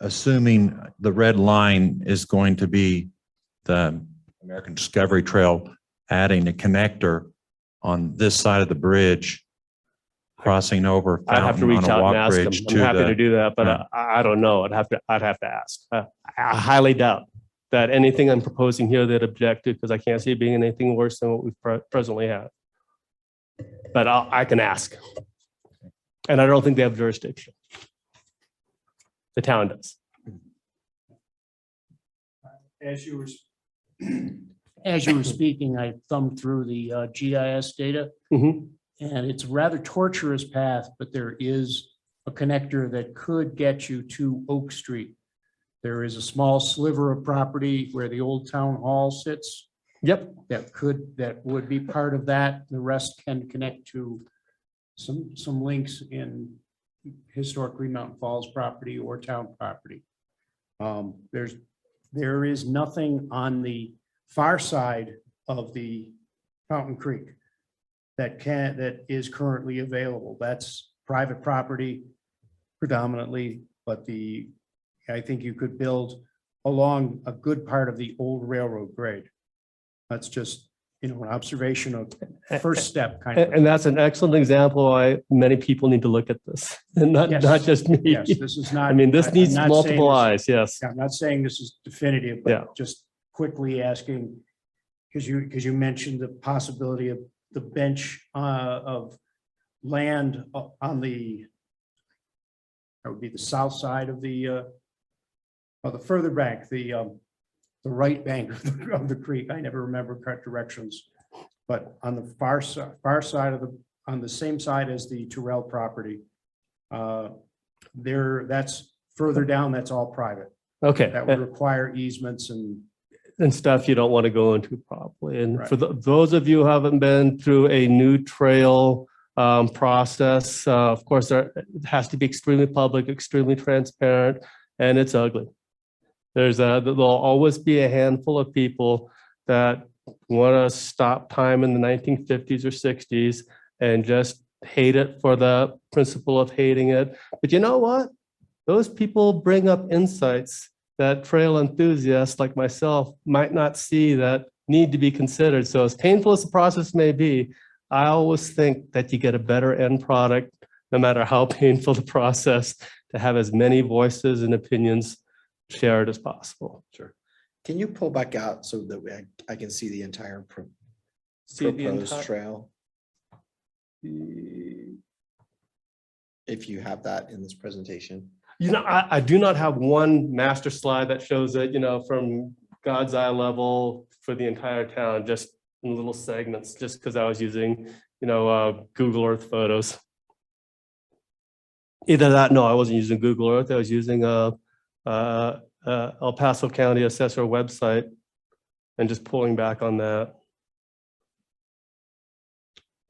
assuming the red line is going to be the American Discovery Trail, adding a connector on this side of the bridge, crossing over I'd have to Fountain on reach a out and walk ask them. bridge I'm to happy to the, do that, but Yeah. I don't know. I'd have to ask. I highly doubt that anything I'm proposing here they'd object to, because I can't see it being anything worse than what we presently have. But I can ask. And I don't think they have jurisdiction. The town does. As you were speaking, I thumbed through the GIS data, Mhm. and it's a rather tortuous path, but there is a connector that could get you to Oak Street. There is a small sliver of property where the old town hall sits. Yep. that would be part of that. The rest can connect to some links in historic Green Mountain Falls property or town property. There is nothing on the far side of the Fountain Creek that is currently available. That's private property predominantly, but I think you could build along a good part of the old railroad grade. That's just, an observation of first step kind of. And that's an excellent example why many people need to look at this, and not Yes. just me. Yes, this is not. I mean, this I'm needs not multiple saying eyes, yes. I'm not saying this is definitive, Yeah. but just quickly asking, because you mentioned the possibility of the bench of land on that would be the south side of the further bank, the right bank of the creek. I never remember correct directions, but on the far side on the same side as the Terrell property, that's further down. That's all private. Okay. That would require easements and Stuff you don't want to go into probably. And Right. for those of you who haven't been through a new trail process, of course, it has to be extremely public, extremely transparent, and it's ugly. There'll always be a handful of people that want to stop time in the 1950s or 60s and just hate it for the principle of hating it. But you know what? Those people bring up insights that trail enthusiasts like myself might not see that need to be considered. So as painful as the process may be, I always think that you get a better end product, no matter how painful the process, to have as many voices and opinions shared as possible. Sure. Can you pull back out so that I can see the entire See the proposed entire- trail? If you have that in this presentation. I do not have one master slide that shows it, from God's eye level for the entire town, just in little segments, just because I was using, Google Earth photos. Either that, no, I wasn't using Google Earth. I was using El Paso County Assessor website and just pulling back on that.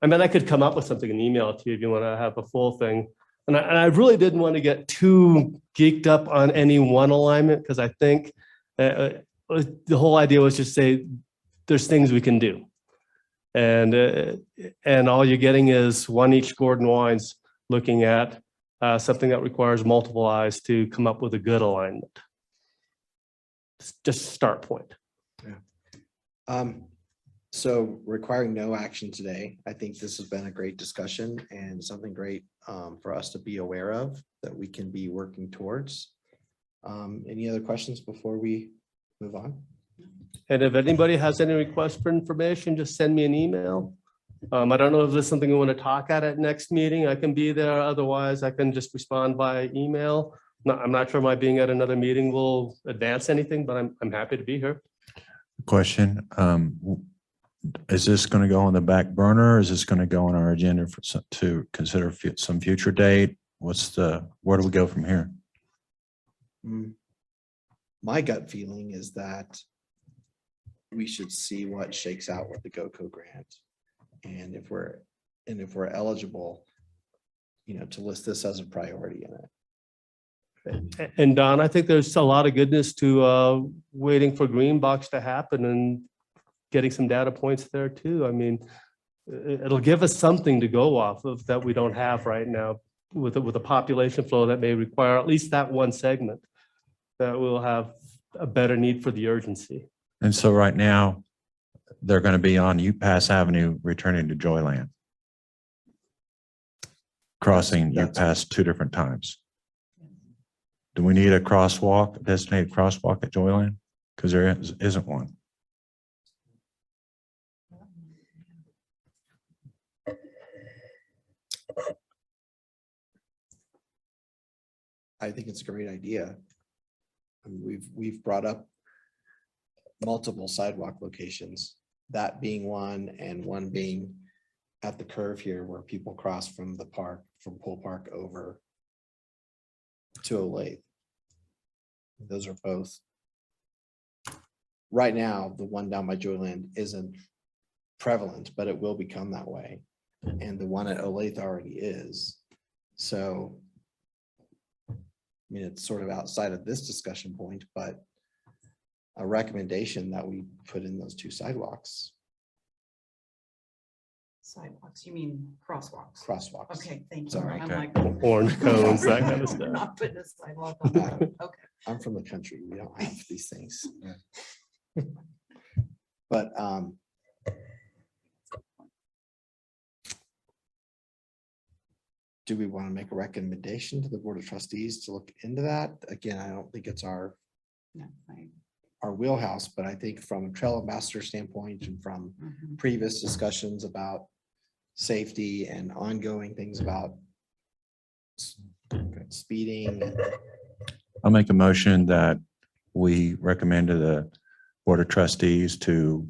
I mean, I could come up with something and email it to you if you want to have a full thing. And I really didn't want to get too geeked up on any one alignment, because I think the whole idea was just say, there's things we can do. And all you're getting is one each Gordon Wines looking at something that requires multiple eyes to come up with a good alignment. It's just a start point. So requiring no action today, I think this has been a great discussion and something great for us to be aware of that we can be working towards. Any other questions before we move on? And if anybody has any requests for information, just send me an email. I don't know if there's something you want to talk at next meeting. I can be there. Otherwise, I can just respond by email. I'm not sure my being at another meeting will advance anything, but I'm happy to be here. Question, is this going to go on the back burner? Is this going to go on our agenda to consider some future date? Where do we go from here? My gut feeling is that we should see what shakes out with the Goco grant. And if we're eligible, to list this as a priority in it. And Don, I think there's a lot of goodness to waiting for Greenbox to happen and getting some data points there too. I mean, it'll give us something to go off of that we don't have right now with a population flow that may require at least that one segment that will have a better need for the urgency. And so right now, they're going to be on Pass Avenue returning to Joyland. Crossing Pass 2 different times. Do we need a crosswalk, a designated crosswalk at Joyland? Because there isn't one. I think it's a great idea. And we've brought up multiple sidewalk locations, that being one and one being at the curve here where people cross from the park, from Pool Park over to Olathe. Those are both right now, the one down by Joyland isn't prevalent, but it will become that way. And the one at Olathe already is. So I mean, it's sort of outside of this discussion point, but a recommendation that we put in those 2 sidewalks, Sidewalks, you mean crosswalks? crosswalks. Okay, thank you. Sorry. I'm Okay. like. Orange cones, that kind of We're stuff. Not putting a sidewalk on that. Okay. I'm from the country. We don't have these things. But do we want to make a recommendation to the Board of Trustees to look into that? Again, I don't think it's our No, right. wheelhouse, but I think from a trail ambassador standpoint and from Mhm. previous discussions about safety and ongoing things about speeding. I'll make a motion that we recommend to the Board of Trustees to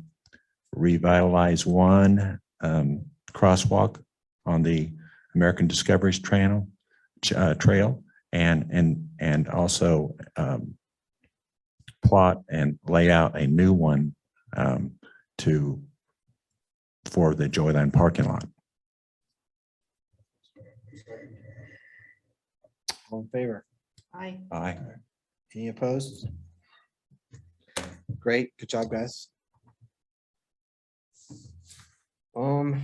revitalize one crosswalk on the American Discoveries Trail, and also plot and lay out a new one for the Joyland parking lot. All in favor? Aye. Aye. Any opposed? Great, good job, guys. All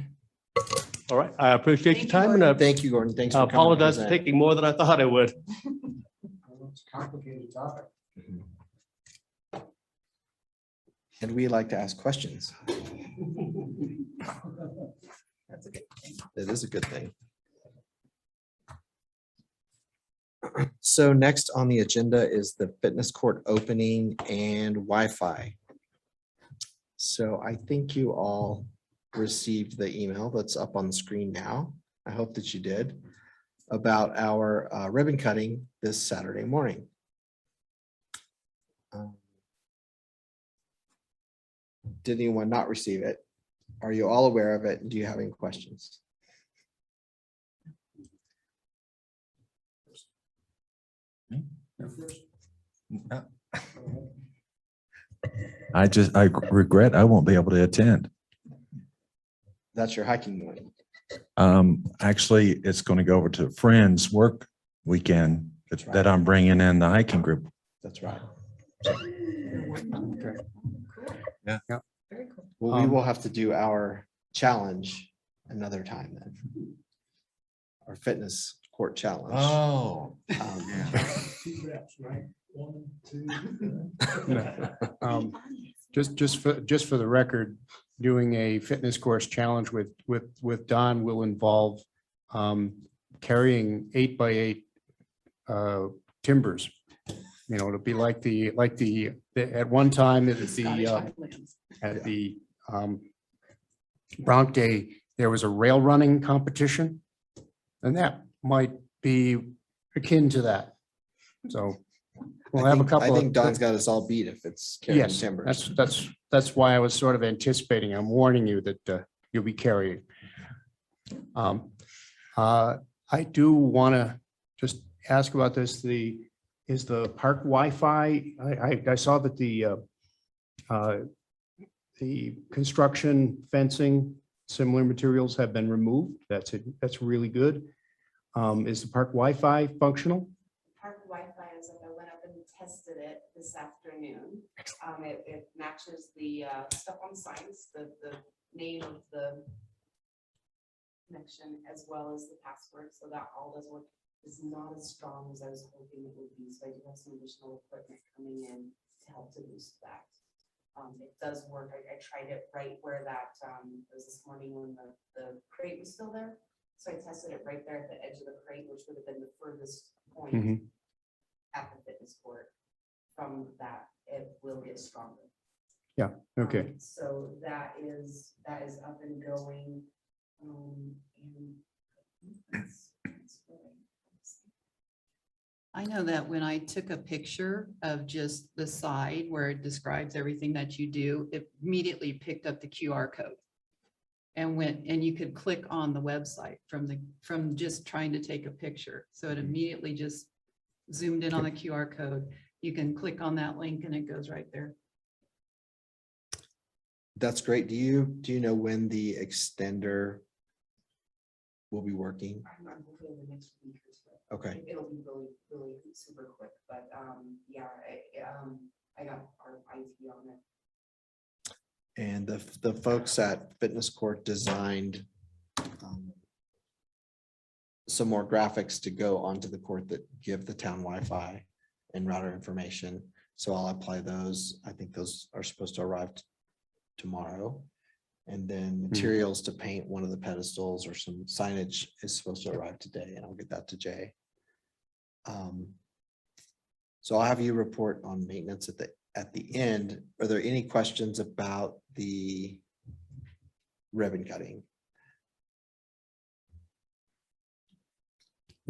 right, I appreciate your Thank you, time and I Thank you, Gordon. Thanks. I for coming to apologize for present. taking more than I thought I would. Complicated topic. And we like to ask questions. That's a good thing. It is a good thing. So next on the agenda is the fitness court opening and Wi-Fi. So I think you all received the email that's up on the screen now. I hope that you did, about our ribbon cutting this Saturday morning. Did anyone not receive it? Are you all aware of it? Do you have any questions? I regret I won't be able to attend. That's your hiking morning. Actually, it's going to go over to a friend's work weekend That's right. that I'm bringing in the hiking group. That's right. Okay. Yeah. Yeah. Very cool. Well, we will have to do our challenge another time then. Our fitness court challenge. Oh. Um, Just for the record, doing a fitness course challenge with Don will involve carrying 8x8 timbers. You know, it'll be like at one time at Scottish the Highlands. at the Bronc Day, there was a rail running competition. And that might be akin to that. So we'll have a couple. I think of Don's got us all beat if it's carrying Yes, timbers. that's why I was sort of anticipating. I'm warning you that you'll be carrying. I do want to just ask about this. Is the park Wi-Fi? I saw that the construction fencing, similar materials have been removed. That's really good. Is the park Wi-Fi functional? Park Wi-Fi is up. I went up and tested it this afternoon. It matches the stuff on signs, the name of the connection as well as the password. So that all does work. It's not as strong as I was hoping it would be. So I do have some additional equipment coming in to help to boost that. It does work. I tried it right where that was this morning when the crate was still there. So I tested it right there at the edge of the crate, which would have been the furthest point Mhm. at the fitness court. From that, it will get stronger. Okay. So that is up and going. And that's really- I know that when I took a picture of just the side where it describes everything that you do, it immediately picked up the QR code. And you could click on the website from just trying to take a picture. So it immediately just zoomed in on the QR code. You can click on that link and it goes right there. That's great. Do you know when the extender will be working? I'm hoping in the next week or so. Okay, It'll be really, really super quick, but, yeah, I got our IT on it. and the folks at Fitness Court designed some more graphics to go onto the court that give the town Wi-Fi and router information. So I'll apply those. I think those are supposed to arrive tomorrow. And then materials to paint one of the pedestals or some signage is supposed to arrive today, and I'll get that to Jay. So I'll have you report on maintenance at the end. Are there any questions about the ribbon cutting?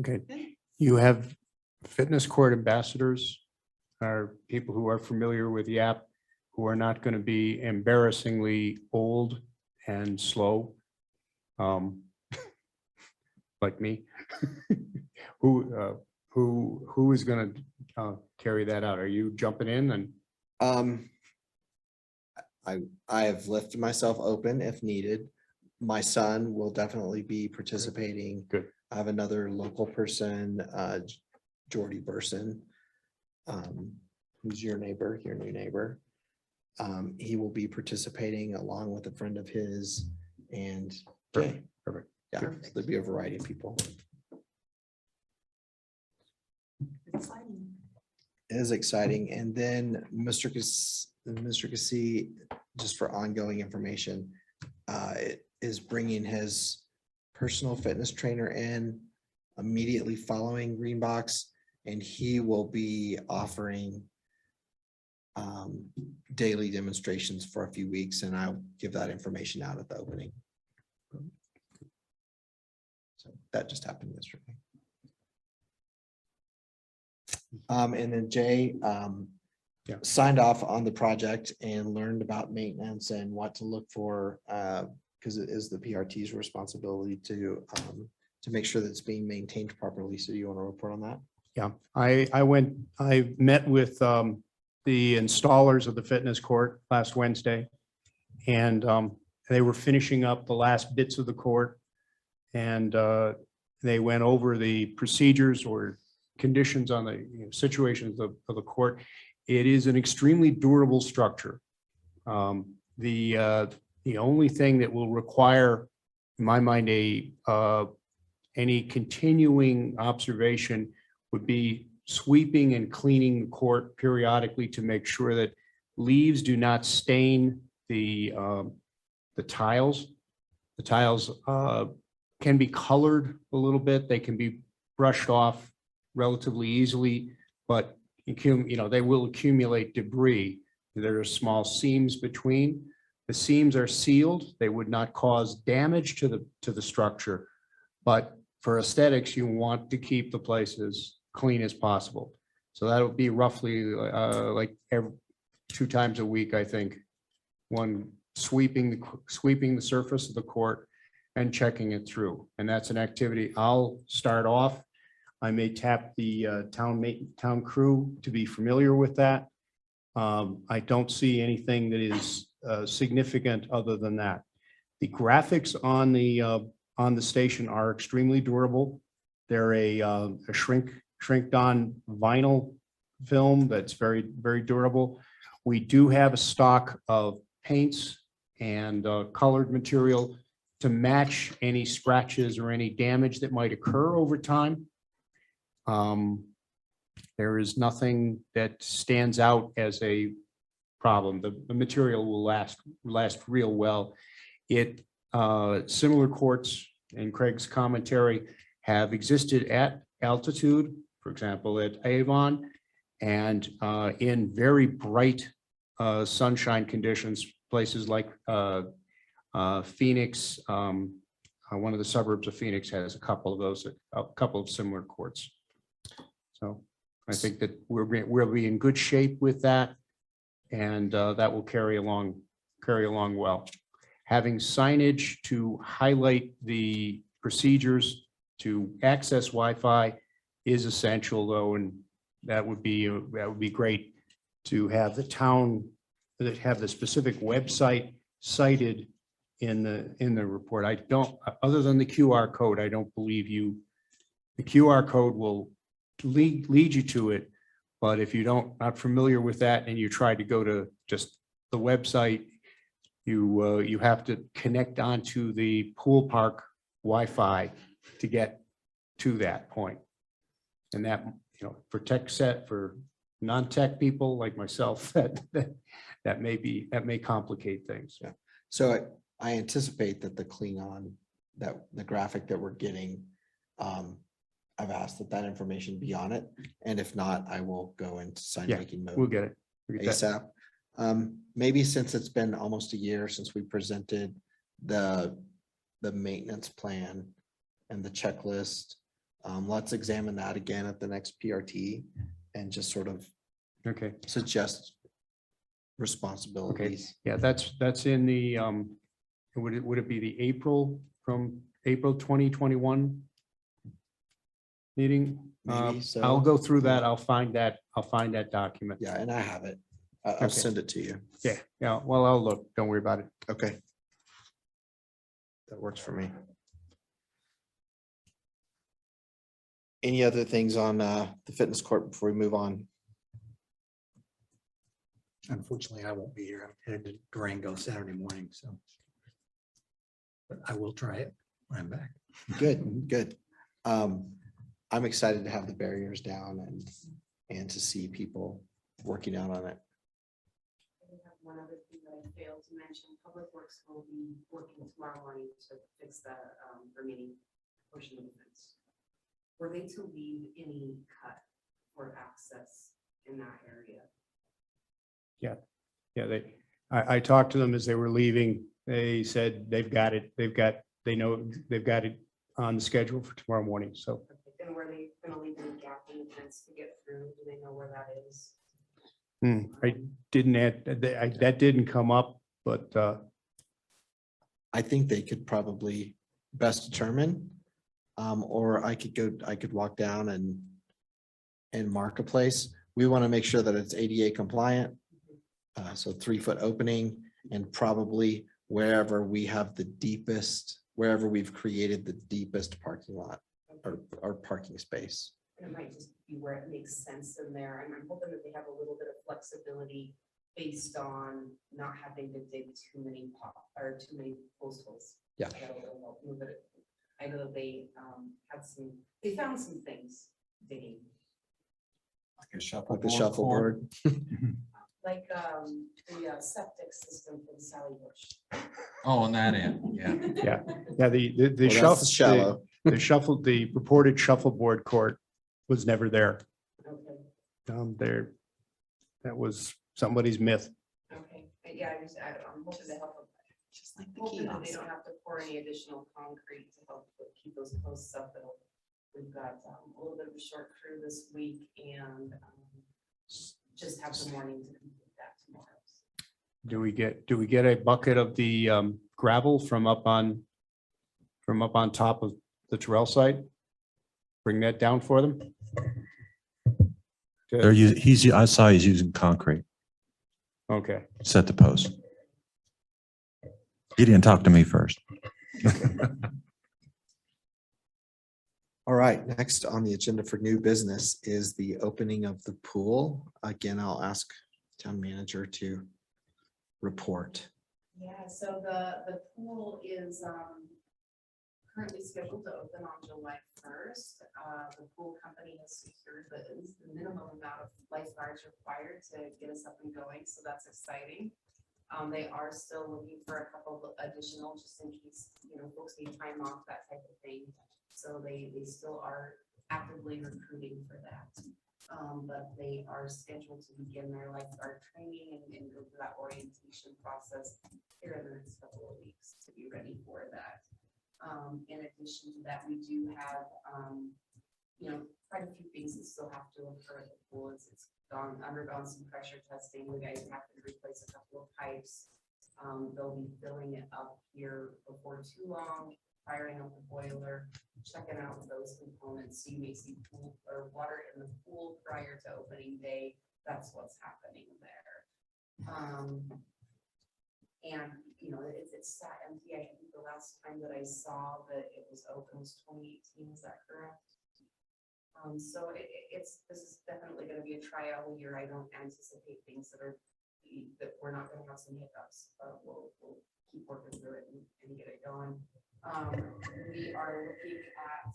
Okay, you have fitness court ambassadors, are people who are familiar with the app, who are not going to be embarrassingly old and slow, like me. Who is going to carry that out? Are you jumping in and? I have left myself open if needed. My son will definitely be participating. Good. I have another local person, Jordy Burson, who's your new neighbor. He will be participating along with a friend of his and Jay. Perfect. Yeah, so there'll be a variety of people. Exciting. It is exciting. And then Mr. Cassie, just for ongoing information, is bringing his personal fitness trainer in immediately following Greenbox, and he will be offering daily demonstrations for a few weeks, and I'll give that information out at the opening. So that just happened yesterday. And then Jay signed off on the project and learned about maintenance and what to look for, because it is the PRT's responsibility to make sure that it's being maintained properly. So you want to report on that? Yeah, I met with the installers of the fitness court last Wednesday. And they were finishing up the last bits of the court. And they went over the procedures or conditions on the situations of the court. It is an extremely durable structure. The only thing that will require, in my mind, any continuing observation would be sweeping and cleaning the court periodically to make sure that leaves do not stain the tiles. The tiles can be colored a little bit. They can be brushed off relatively easily, but they will accumulate debris. There are small seams between. The seams are sealed. They would not cause damage to the structure, but for aesthetics, you want to keep the place as clean as possible. So that would be roughly like every 2 times a week, I think. One sweeping the surface of the court and checking it through. And that's an activity I'll start off. I may tap the town crew to be familiar with that. I don't see anything that is significant other than that. The graphics on the station are extremely durable. They're a shrink on vinyl film that's very, very durable. We do have a stock of paints and colored material to match any scratches or any damage that might occur over time. There is nothing that stands out as a problem. The material will last real well. Similar courts, in Craig's commentary, have existed at altitude, for example, at Avon, and in very bright sunshine conditions, places like Phoenix. One of the suburbs of Phoenix has a couple of those, a couple of similar courts. So I think that we'll be in good shape with that, and that will carry along well. Having signage to highlight the procedures to access Wi-Fi is essential, though, and that would be great to have the town that have the specific website cited in the report. I don't, other than the QR code, I don't believe the QR code will lead you to it. But if you not familiar with that and you try to go to just the website, you have to connect onto the pool park Wi-Fi to get to that point. And that, for for non-tech people like myself, that may complicate things. Yeah. So I anticipate that the Klingon, that the graphic that we're getting, I've asked that information be on it. And if not, I will go into sign Yeah, making mode. We'll get it. We'll get that. ASAP. Maybe since it's been almost a year since we presented the maintenance plan and the checklist, let's examine that again at the next PRT and just sort of Okay. suggest responsibilities. Yeah, that's in the, would it be the April 2021 meeting? Maybe so. I'll go through that. I'll find that document. Yeah, and I have it. I'll Okay. send it to you. Yeah. Well, I'll look. Don't worry about it. Okay. That works for me. Any other things on the fitness court before we move on? Unfortunately, I won't be here. I'm headed to Durango Saturday morning, so. But I will try it when I'm back. Good, good. I'm excited to have the barriers down and to see people working out on it. I have one other thing that I failed to mention. Public Works will be working tomorrow morning to fix the remaining portion of the fence. Were they to leave any cut for access in that area? Yeah, I talked to them as they were leaving. They said they've got it. They know they've got it on the schedule for tomorrow morning. So And were they going to leave any gap in the fence to get through? Do they know where that is? I didn't that didn't come up, but I think they could probably best determine. Or I could walk down and mark a place. We want to make sure that it's ADA compliant. So 3-foot opening and probably wherever we have the deepest, wherever we've created the deepest parking lot or parking space. And it might just be where it makes sense in there. And I'm hoping that they have a little bit of flexibility based on not having to dig too many post holes. Yeah. That'll help move it. I know that they they found some things digging, Like the shuffleboard. like the septic system from Sally Bush. Oh, on that end, yeah. yeah, the Well, that's shallow. the reported shuffleboard court was never there. Okay, That was somebody's myth. okay. But yeah, I'm hoping to help them. Just like Hoping that they don't have to pour any additional concrete to help keep those posts up. We've got a little bit of a short crew this week and just have the morning to complete that tomorrow. Do we get a bucket of the gravel from up on top of the Terrell site? Bring that down for them? Good. I saw he's using concrete, Okay. set the post. He didn't talk to me first. All right, next on the agenda for new business is the opening of the pool. Again, I'll ask town manager to report. Yeah, so the pool is currently scheduled to open on July 1st. The pool company has secured the minimum amount of lifeguards required to get us up and going, so that's exciting. They are still looking for a couple of additional, just in case, folks need time off, that type of thing. So they still are actively recruiting for that. But they are scheduled to begin their lifeguard training and go through that orientation process here in the next couple of weeks to be ready for that. In addition to that, we do have, quite a few things that still have to occur at the pool. It's undergone some pressure testing. We guys have to replace a couple of pipes. They'll be filling it up here before too long, firing up the boiler, checking out those components. So you may see pool or water in the pool prior to opening day. That's what's happening there. And, you know, it's sat empty. I think the last time that I saw that it was open was 2018, is that correct? So this is definitely gonna be a tryout year. I don't anticipate things that we're not gonna have some hiccups, but we'll keep working through it and get it going. We are looking at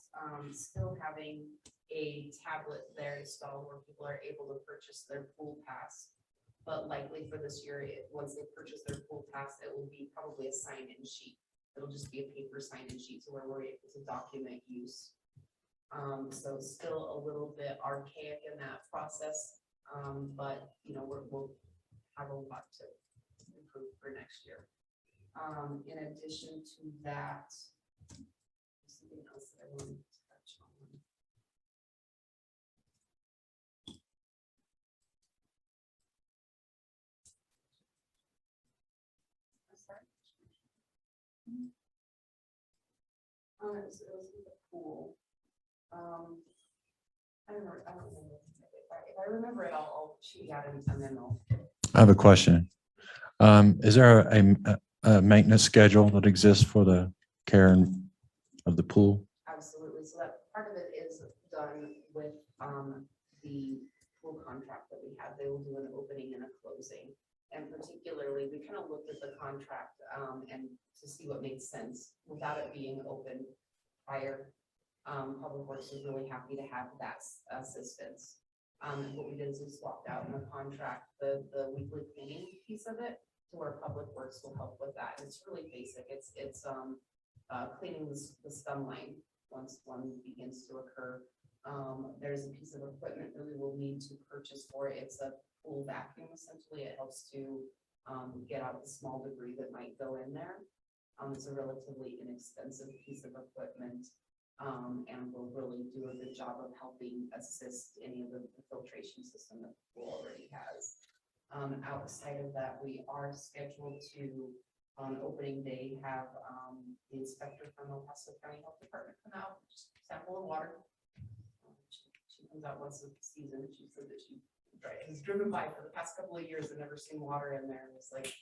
still having a tablet there installed where people are able to purchase their pool pass. But likely for this year, once they purchase their pool pass, it will be probably a sign-in sheet. It'll just be a paper sign-in sheet, so where we're able to document use. So still a little bit archaic in that process, but you know, we'll have a lot to improve for next year. In addition to that, something else that I wanted to touch on. It was the pool. I don't know. If I remember it, I'll shoot you out and then I'll. I have a question. Is there a maintenance schedule that exists for the care of the pool? Absolutely. So that part of it is done with the pool contract that we have. They will do an opening and a closing. And particularly, we kind of looked at the contract and to see what made sense without it being open prior. Public Works was really happy to have that assistance. And what we did is we swapped out in the contract the weekly cleaning piece of it to where Public Works will help with that. And it's really basic. It's cleaning the scum line once one begins to occur. There's a piece of equipment that we will need to purchase for it. It's a pool vacuum, essentially. It helps to get out the small debris that might go in there. It's a relatively inexpensive piece of equipment. And will really do a good job of helping assist any of the filtration system that the pool already has. Outside of that, we are scheduled to, on opening day, have the inspector from El Paso County Health Department come out, just sample the water. She comes out once a season. She said that she has driven by for the past couple of years and never seen water in there. It's like,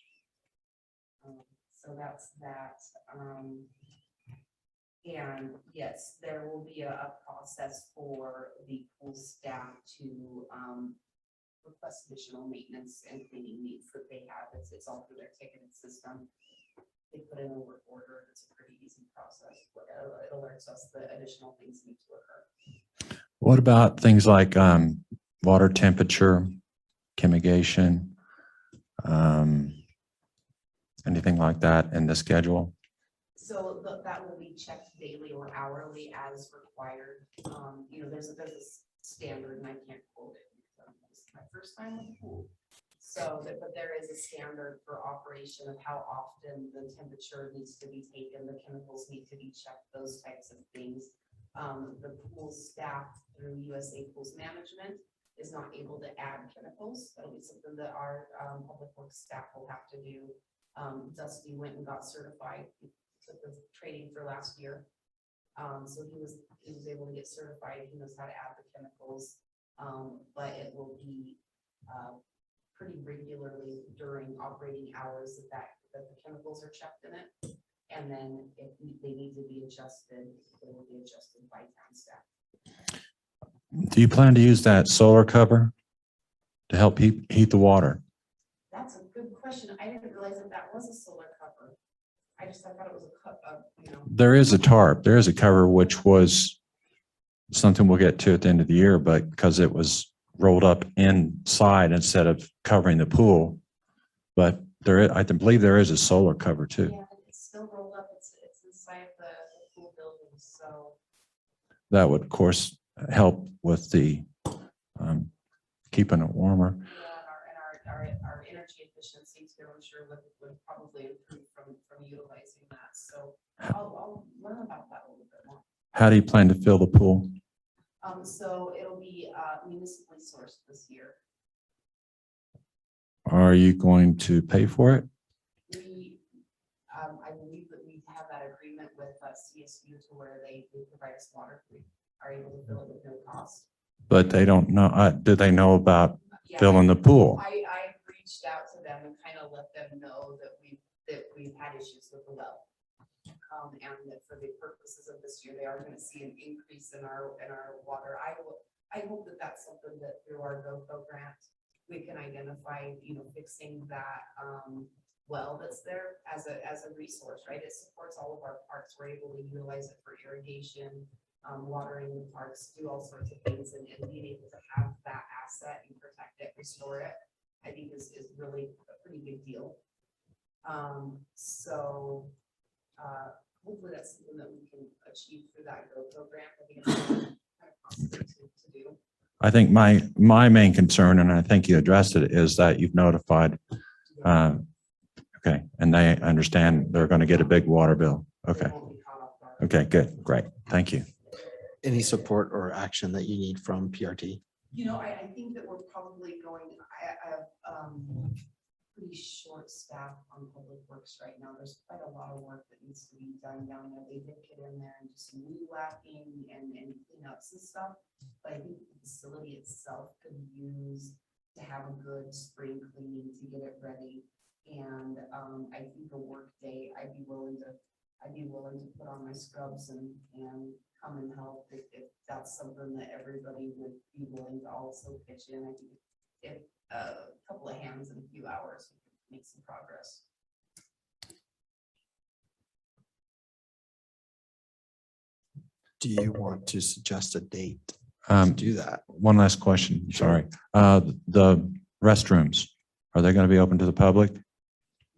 so that's that. And yes, there will be a process for the pool staff to request additional maintenance and cleaning needs that they have. It's all through their ticketing system. They put in a work order. It's a pretty easy process. It alerts us that additional things need to occur. What about things like water temperature, chemigation, anything like that in the schedule? So that will be checked daily or hourly as required. You know, there's a standard, and I can't quote it because this is my first time with the pool. So, but there is a standard for operation of how often the temperature needs to be taken, the chemicals need to be checked, those types of things. The pool staff through USA Pools Management is not able to add chemicals. That'll be something that our public works staff will have to do. Dusty went and got certified. Took the training for last year. So he was able to get certified. He knows how to add the chemicals, but it will be pretty regularly during operating hours that the chemicals are checked in it. And then if they need to be adjusted, they will be adjusted by town staff. Do you plan to use that solar cover to help heat the water? That's a good question. I didn't realize that was a solar cover. I thought it was you know. There is a tarp. There is a cover, which was something we'll get to at the end of the year, but because it was rolled up inside instead of covering the pool. But I believe there is a solar cover too. Yeah, it's still rolled up. It's inside the pool building. So That would, of course, help with the keeping it warmer. yeah, and our energy efficiency too, I'm sure would probably improve from utilizing that. So I'll learn about that a little bit more. How do you plan to fill the pool? So it'll be municipally sourced this year. Are you going to pay for it? I believe that we have that agreement with CSU to where they provide us water. We are able to fill it with no cost. But they don't know, do they know about Yeah, filling the pool? I reached out to them and kind of let them know that that we've had issues with the well. And that for the purposes of this year, they are gonna see an increase in our water. I hope that that's something that through our Goco grant, we can identify, fixing that, well that's there as a resource, right? It supports all of our parks. We're able to utilize it for irrigation, watering the parks, do all sorts of things, and being able to have that asset and protect it, restore it, I think is really a pretty big deal. So hopefully that's something that we can achieve through that Goco grant. I think it's kind of costly to do. I think my main concern, and I think you addressed it, is that you've notified, okay, and they understand they're going to get a big water bill. Okay. Okay, good, great. Thank you. Any support or action that you need from PRT? I think that we're probably going, I have pretty short staff on public works right now. There's quite a lot of work that needs to be done down there. They did get in there and do some weed whacking and cleanups and stuff. But I think the facility itself could use to have a good spring cleaning to get it ready. And I think a work day, I'd be willing to put on my scrubs and come and help if that's something that everybody would be willing to also pitch in. I think if a couple of hands in a few hours, we can make some progress. Do you want to suggest a date to do that? One last question, sorry. The restrooms, are they going to be open to the public?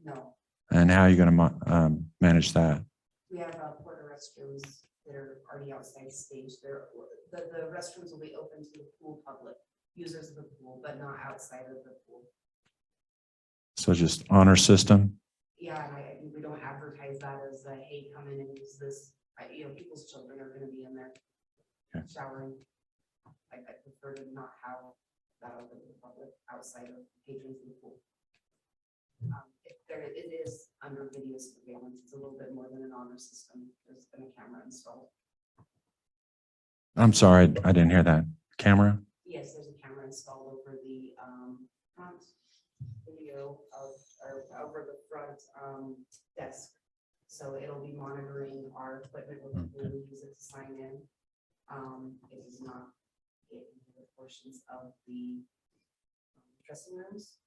No, And how are you going to manage that? we have porta restrooms that are already outside stage. The restrooms will be open to the pool public, users of the pool, but not outside of the pool. So just honor system? Yeah, and I think we don't advertise that as a, hey, come in and use this. People's children are gonna be in there Okay. showering. I prefer to not have that open to the public outside of patrons of the pool. It is under video surveillance. It's a little bit more than an honor system. There's been a camera installed. I'm sorry, I didn't hear that. Camera? Yes, there's a camera installed over the front video of, or over the front desk. So it'll be monitoring our equipment when we use it to sign in. It is not in the portions of the dressing rooms,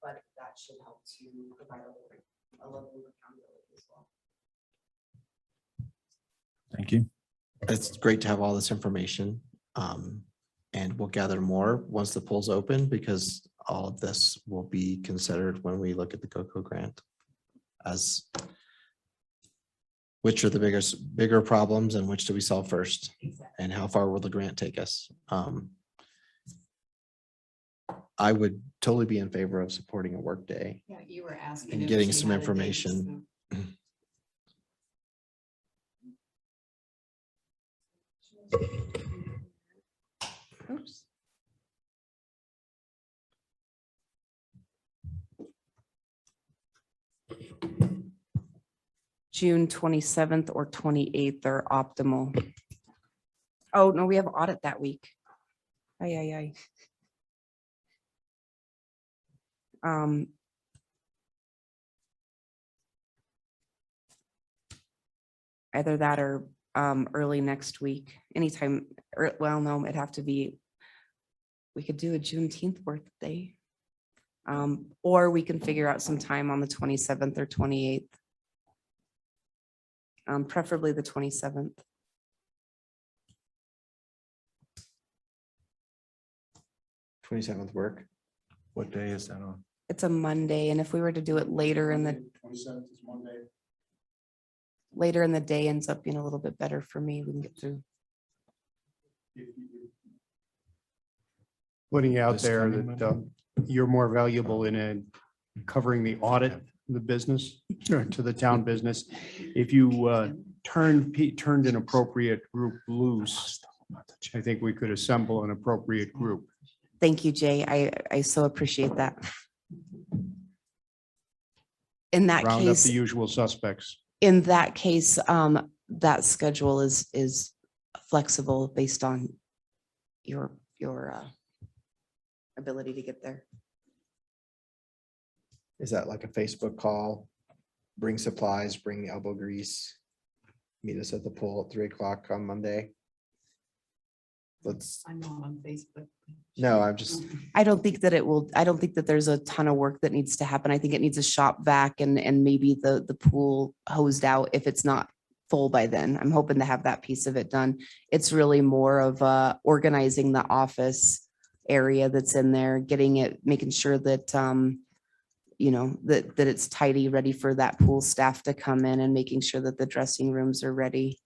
but that should help to provide a level of accountability as well. Thank you. It's great to have all this information. And we'll gather more once the pool's open, because all of this will be considered when we look at the Goco grant as which are the bigger problems and which do we solve first, and how far will the grant take us? I would totally be in favor of supporting a work day Yeah, you were asking. and if getting she some had a date, information. Oops. June 27th or 28th are optimal. Oh, no, we have audit that week. Aye. Either that or early next week, anytime, well, no, it'd have to be, we could do a Juneteenth birthday. Or we can figure out some time on the 27th or 28th. Preferably the 27th. 27th work. What day is that on? It's a Monday, and if we were to do it later in the 27th is Monday. later in the day ends up being a little bit better for me. We can get through. Putting out This there coming that you're more valuable in covering the audit of the business or to the town business. If you turned an appropriate group loose, I think we could assemble an appropriate group. Thank you, Jay. I so appreciate that. In that Round up the case, usual suspects. that schedule is flexible based on your ability to get there. Is that like a Facebook call bring supplies, bring elbow grease. Meet us at the pool at 3 o'clock on Monday. Let's, I'm not on Facebook. no, I'm just, I don't think that there's a ton of work that needs to happen. I think it needs a shop vac and maybe the pool hosed out if it's not full by then. I'm hoping to have that piece of it done. It's really more of organizing the office area that's in there, getting it, making sure that that it's tidy, ready for that pool staff to come in, and making sure that the dressing rooms are ready.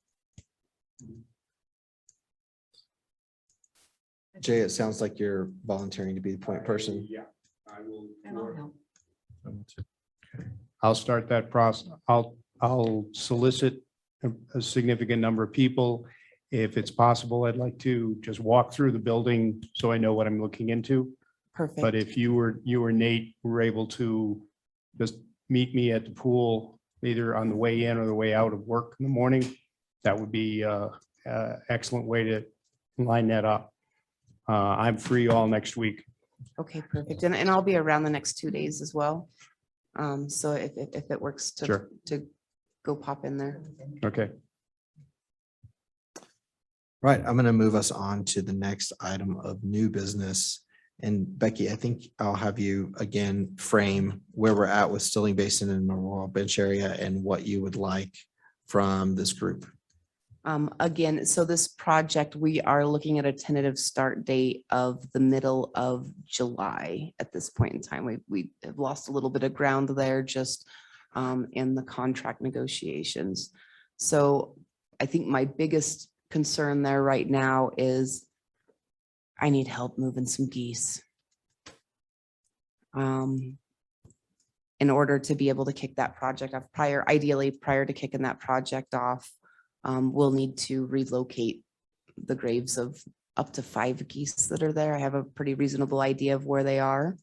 Jay, it sounds like you're volunteering to be the point person. Yeah, I will. And I'll help. I'll start that process. I'll solicit a significant number of people. If it's possible, I'd like to just walk through the building so I know what I'm looking into. But Perfect. if you or Nate were able to just meet me at the pool, either on the way in or the way out of work in the morning, that would be a excellent way to line that up. I'm free all next week. Okay, perfect. And I'll be around the next 2 days as well. So if it works Sure. to go pop in there. Okay. Right, I'm gonna move us on to the next item of new business. And Becky, I think I'll have you again frame where we're at with Stilling Basin and Memorial Bench area and what you would like from this group. Again, so this project, we are looking at a tentative start date of the middle of July at this point in time. We have lost a little bit of ground there just in the contract negotiations. So I think my biggest concern there right now is I need help moving some geese. In order to be able to kick that project off ideally prior to kicking that project off, we'll need to relocate the graves of up to 5 geese that are there. I have a pretty reasonable idea of where they are.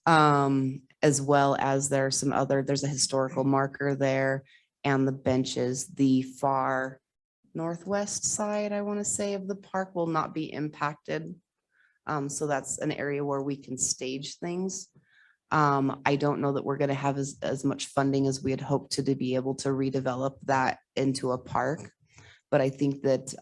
As well as there's a historical marker there, and the benches, the far northwest side, I want to say, of the park will not be impacted. So that's an area where we can stage things. I don't know that we're going to have as much funding as we had hoped to be able to redevelop that into a park. But I think that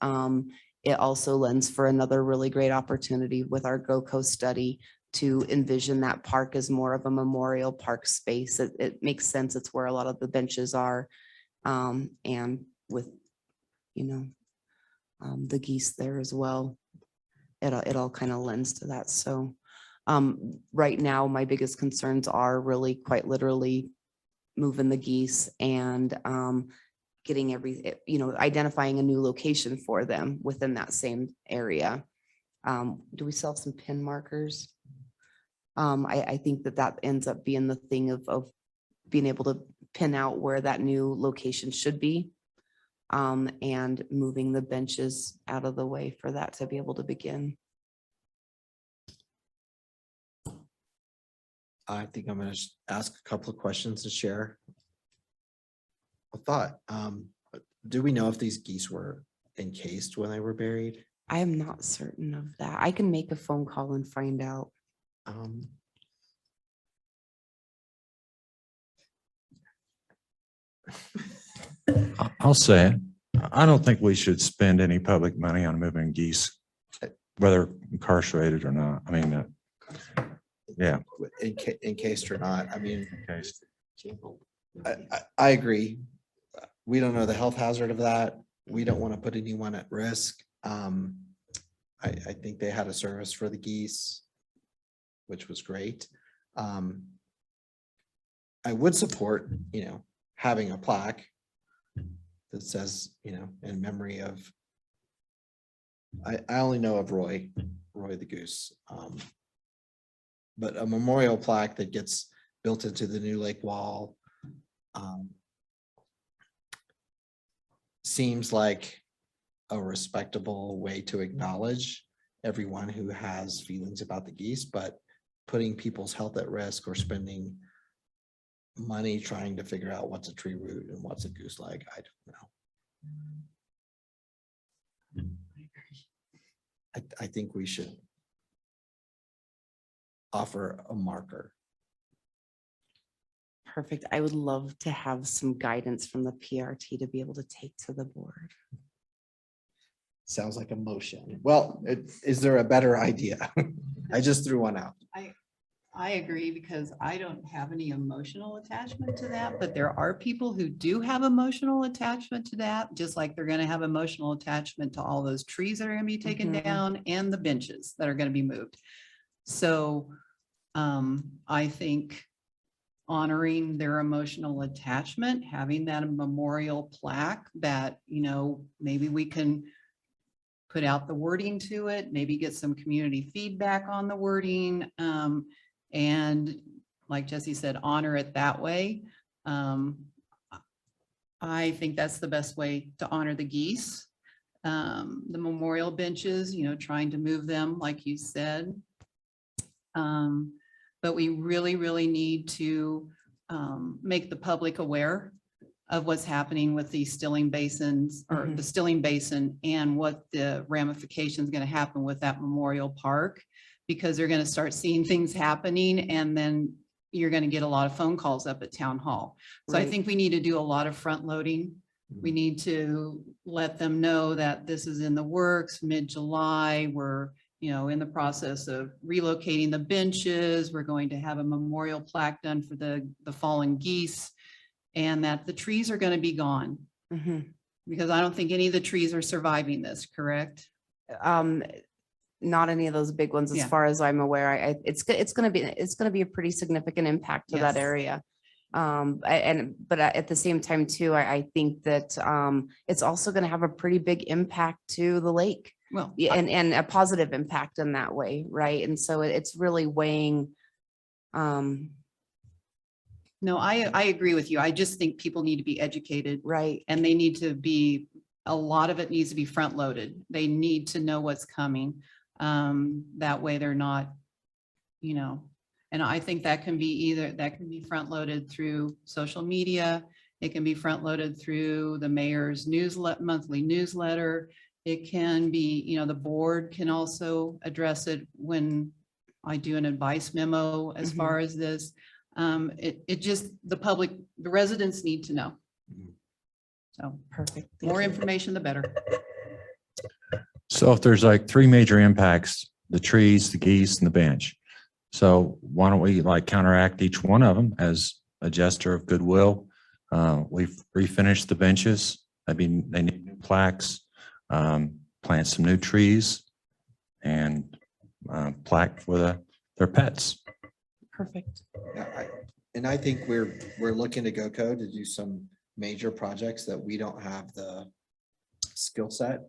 it also lends for another really great opportunity with our Goco study to envision that park as more of a memorial park space. It makes sense. It's where a lot of the benches are. And with, the geese there as well, it all kind of lends to that. So right now, my biggest concerns are really quite literally moving the geese and getting identifying a new location for them within that same area. Do we still have some pin markers? I think that ends up being the thing of being able to pin out where that new location should be, and moving the benches out of the way for that to be able to begin. I think I'm gonna ask a couple of questions to share a thought. Do we know if these geese were encased when they were buried? I am not certain of that. I can make a phone call and find out. I'll say it. I don't think we should spend any public money on moving geese, whether incarcerated or not. I mean, yeah. Encased or not, I mean, Okay. I agree. We don't know the health hazard of that. We don't want to put anyone at risk. I think they had a service for the geese, which was great. I would support, having a plaque that says, in memory of, I only know of Roy the goose. But a memorial plaque that gets built into the new lake wall seems like a respectable way to acknowledge everyone who has feelings about the geese, but putting people's health at risk or spending money trying to figure out what's a tree root and what's a goose leg, I don't know. I think we should offer a marker. Perfect. I would love to have some guidance from the PRT to be able to take to the board. Sounds like a motion. Well, is there a better idea? I just threw one out. I agree because I don't have any emotional attachment to that, but there are people who do have emotional attachment to that, just like they're gonna have emotional attachment to all those trees that are gonna be taken Mhm. down and the benches that are gonna be moved. So I think honoring their emotional attachment, having that memorial plaque that, maybe we can put out the wording to it, maybe get some community feedback on the wording. And like Jesse said, honor it that way. I think that's the best way to honor the geese. The memorial benches, trying to move them, like you said. But we really, really need to make the public aware of what's happening with these stilling basins or the stilling basin and what the ramifications going to happen with that memorial park, because they're going to start seeing things happening and then you're going to get a lot of phone calls up at town hall. So I Right. think we need to do a lot of front loading. We need to let them know that this is in the works, mid-July. We're, in the process of relocating the benches. We're going to have a memorial plaque done for the fallen geese, and that the trees are going to be gone, Mhm. because I don't think any of the trees are surviving this, correct? Not any of those big ones, as Yeah. far as I'm aware. It's gonna be a pretty significant impact to that Yes. area. But at the same time too, I think that it's also gonna have a pretty big impact to the lake. Well, Yeah, and a positive impact in that way, right? And so it's really weighing. no, I agree with you. I just think people need to be educated, Right. and they need to be, a lot of it needs to be front loaded. They need to know what's coming. That way they're not, and I think that can be front loaded through social media. It can be front loaded through the mayor's monthly newsletter. It can be, the board can also address it when I do an advice memo as Mhm. far as this. It just, the residents need to know. So Perfect. Thank more you. information, the better. So if there's like three major impacts, the trees, the geese, and the bench. So why don't we like counteract each one of them as a gesture of goodwill? We've refinished the benches. I mean, they need new plaques, plant some new trees, and plaque for their pets. Perfect. Yeah, and I think we're looking to GoCo to do some major projects that we don't have the skill set.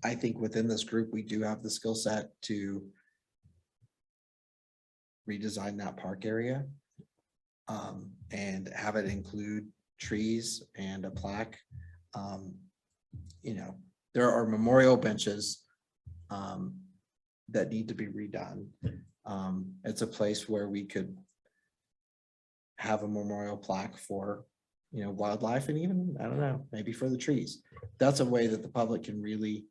I think within this group, we do have the skill set to redesign that park area and have it include trees and a plaque. There are memorial benches that need to be redone. It's a place where we could have a memorial plaque for, wildlife, and even, I don't know, maybe for the trees. That's a way that the public can really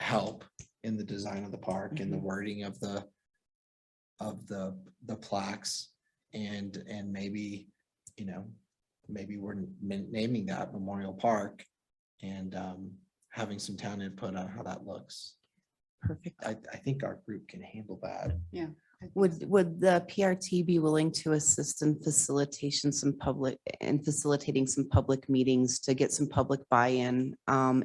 help in the design of the park and the wording of the plaques, and maybe, maybe we're naming that Memorial Park and having some town input on how that looks. Perfect. I think our group can handle that. Yeah. Would the PRT be willing to assist in facilitating some public meetings to get some public buy-in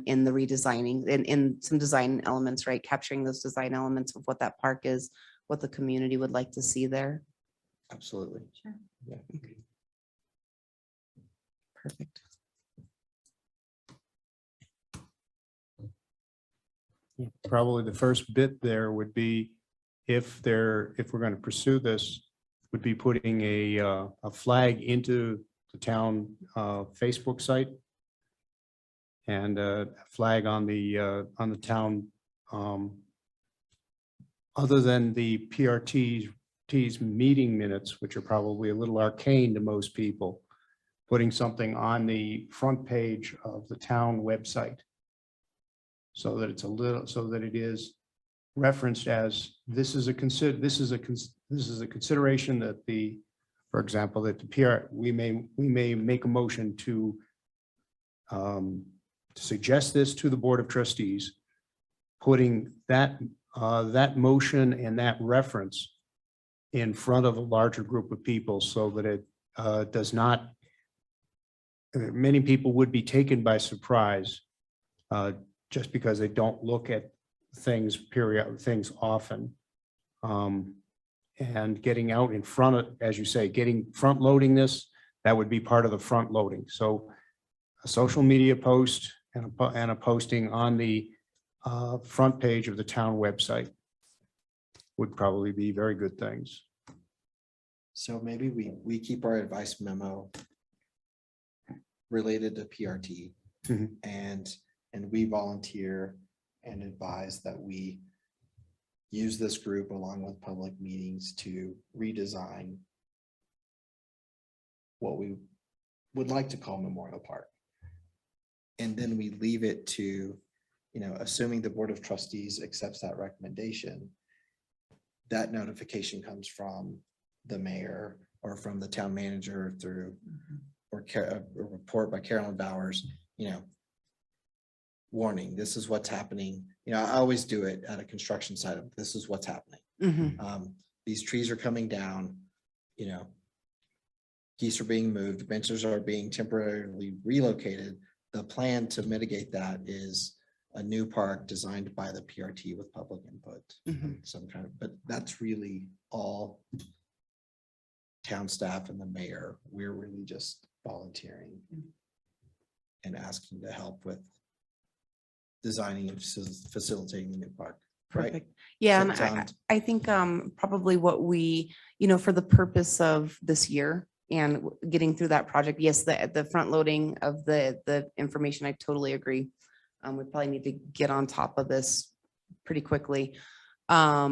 in the redesigning, in some design elements, right? Capturing those design elements of what that park is, what the community would like to see there. Absolutely. Sure. Yeah. Perfect. Probably the first bit there would be, if we're going to pursue this, would be putting a flag into the town Facebook site and a flag on the town, other than the PRT's meeting minutes, which are probably a little arcane to most people, putting something on the front page of the town website so that it is referenced as this is a consideration that the For example, that the we may make a motion to suggest this to the Board of Trustees, putting that motion and that reference in front of a larger group of people so that it does not, many people would be taken by surprise just because they don't look at things often. And getting out in front of, as you say, getting front loading this, that would be part of the front loading. So a social media post and a posting on the front page of the town website would probably be very good things. So maybe we keep our advice memo related to PRT Mhm. and we volunteer and advise that we use this group along with public meetings to redesign what we would like to call Memorial Park. And then we leave it to, assuming the Board of Trustees accepts that recommendation, that notification comes from the mayor or from the town manager through, or a report by Carolyn Bowers, warning, this is what's happening. I always do it at a construction site of this is what's happening. These trees are coming down, geese are being moved, benches are being temporarily relocated. The plan to mitigate that is a new park designed by the PRT with public input. Some kind of, but that's really all town staff and the mayor. We're really just volunteering and asking to help with designing and facilitating the new park. Right? Perfect. Yeah, Does and that sound- I think probably what we, for the purpose of this year and getting through that project, yes, the front loading of the information, I totally agree. We probably need to get on top of this pretty quickly. At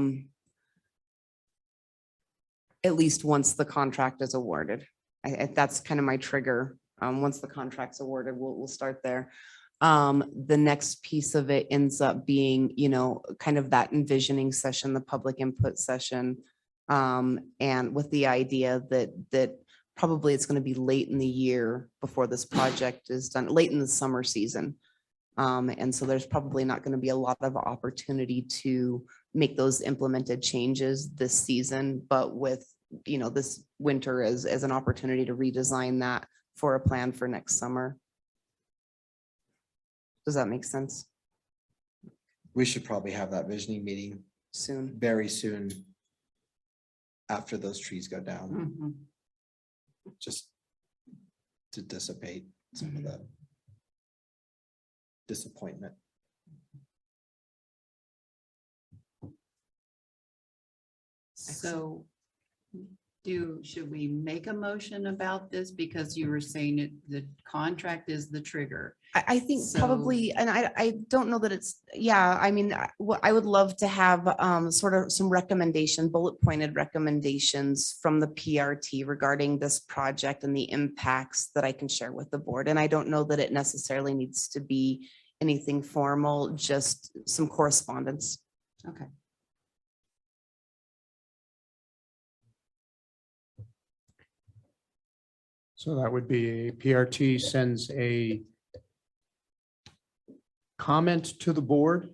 least once the contract is awarded. That's kind of my trigger. Once the contract's awarded, we'll start there. The next piece of it ends up being, kind of that envisioning session, the public input session. And with the idea that probably it's going to be late in the year before this project is done, late in the summer season. And so there's probably not going to be a lot of opportunity to make those implemented changes this season, but with, this winter as an opportunity to redesign that for a plan for next summer. Does that make sense? We should probably have that visioning meeting Soon. very soon after those trees go down, just to dissipate some of the disappointment. So should we make a motion about this? Because you were saying it, the contract is the trigger. I think So- probably, and I don't know that it's, I mean, I would love to have sort of some bullet pointed recommendations from the PRT regarding this project and the impacts that I can share with the board. And I don't know that it necessarily needs to be anything formal, just some correspondence. Okay. So that would be PRT sends a comment to the board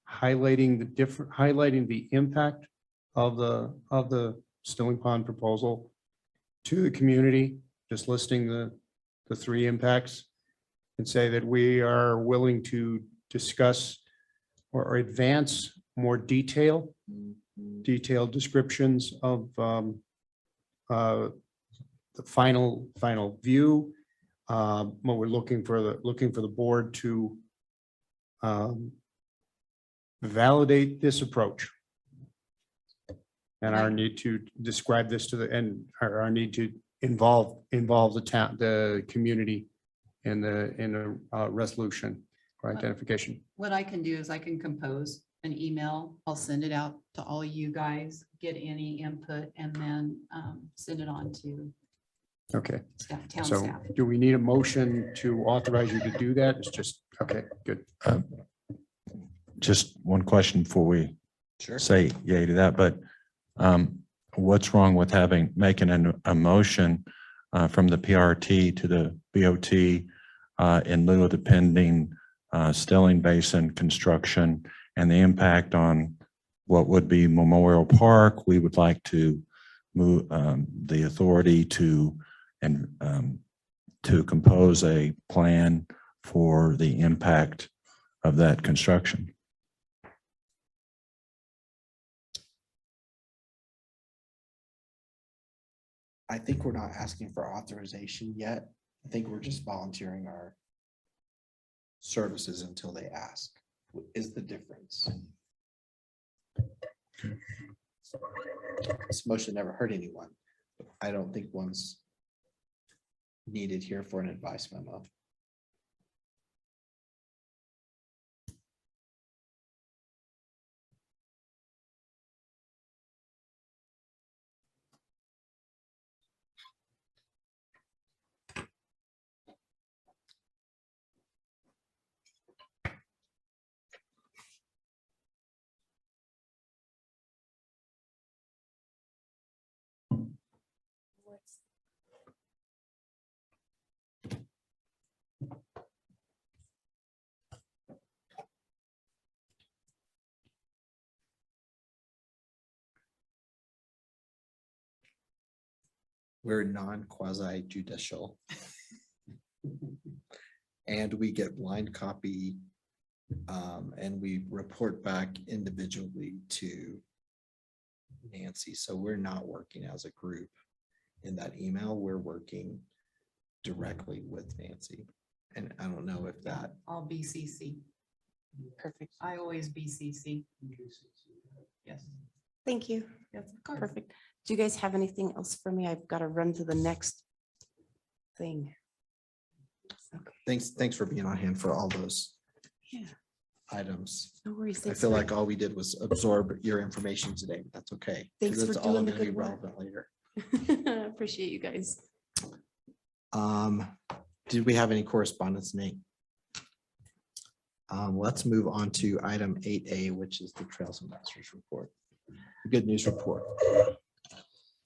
highlighting the impact of the Stilling Pond proposal to the community, just listing the three impacts, and say that we are willing to discuss or advance more detailed descriptions of the final view. What we're looking for the board to validate this approach. And our need to describe this to our need to involve the community in the resolution or identification. What I can do is I can compose an email. I'll send it out to all you guys, get any input, and then send it on to Okay, town so staff. do we need a motion to authorize you to do that? It's just, okay, good. Just one question before we Sure. say yay to that, but what's wrong with making a motion from the PRT to the BOT in lieu of the pending Stelling Basin construction and the impact on what would be Memorial Park. We would like to move the authority to compose a plan for the impact of that construction. I think we're not asking for authorization yet. I think we're just volunteering our services until they ask, is the difference. This motion never hurt anyone. I don't think one's needed here for an advice memo. We're non-quasi judicial. And we get blind copy and we report back individually to Nancy. So we're not working as a group in that email. We're working directly with Nancy. And I don't know if that, I'll BCC. Perfect. I always BCC. Yes. Thank you. Yes, of course. Perfect. Do you guys have anything else for me? I've got to run to the next thing. Okay. thanks for being on hand for all those Yeah, items. no worries. I Thanks feel for- like all we did was absorb your information today, but that's okay. 'Cause Thanks for it's all doing the gonna be good work. relevant later. Appreciate you guys. Did we have any correspondence, Nate? Let's move on to item 8A, which is the Trails Ambassadors Report. Good news report.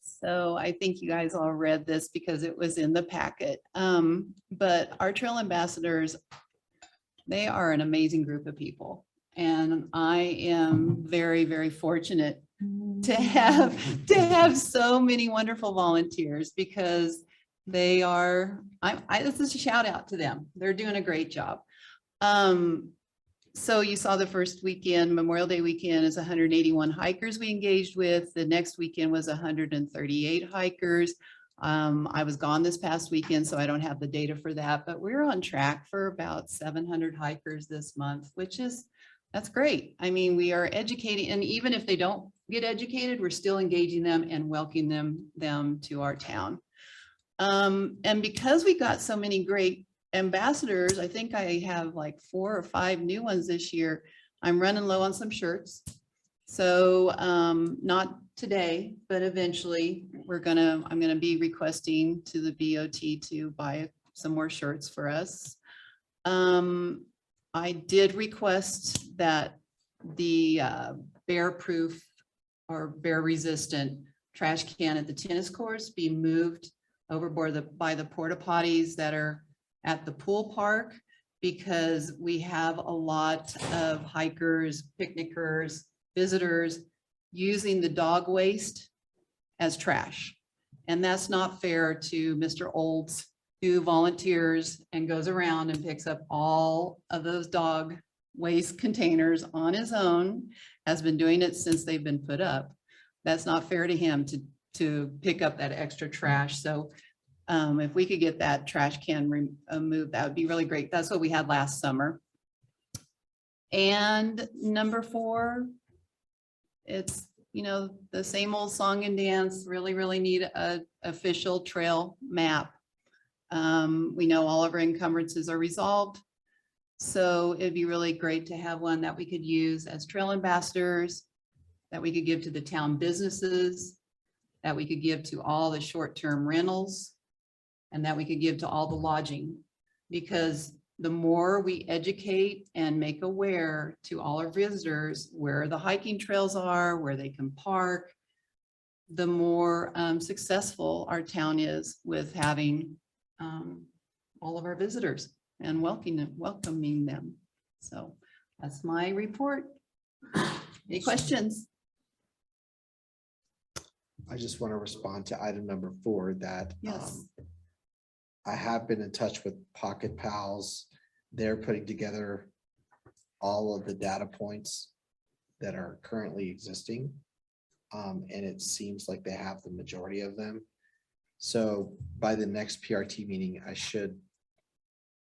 So I think you guys all read this because it was in the packet. But our trail ambassadors, they are an amazing group of people. And I am very, very fortunate to have so many wonderful volunteers because they are, this is a shout out to them. They're doing a great job. So you saw the first weekend, Memorial Day weekend, is 181 hikers we engaged with. The next weekend was 138 hikers. I was gone this past weekend, so I don't have the data for that, but we're on track for about 700 hikers this month, that's great. I mean, we are educating, and even if they don't get educated, we're still engaging them and welcoming them to our town. And because we got so many great ambassadors, I think I have like 4 or 5 new ones this year. I'm running low on some shirts. So not today, but eventually I'm gonna be requesting to the BOT to buy some more shirts for us. I did request that the bear proof or bear resistant trash can at the tennis courts be moved overboard by the porta potties that are at the pool park, because we have a lot of hikers, picnickers, visitors using the dog waste as trash. And that's not fair to Mr. Olds, who volunteers and goes around and picks up all of those dog waste containers on his own, has been doing it since they've been put up. That's not fair to him to pick up that extra trash. So if we could get that trash can removed, that would be really great. That's what we had last summer. And number 4, it's, the same old song and dance, really need a official trail map. We know all of our encumbrances are resolved. So it'd be really great to have one that we could use as trail ambassadors, that we could give to the town businesses, that we could give to all the short-term rentals, and that we could give to all the lodging. Because the more we educate and make aware to all our visitors where the hiking trails are, where they can park, the more successful our town is with having all of our visitors and welcoming them. So that's my report. Any questions? I just want to respond to item number 4 that Yes. I have been in touch with Pocket Pals. They're putting together all of the data points that are currently existing. And it seems like they have the majority of them. So by the next PRT meeting, I should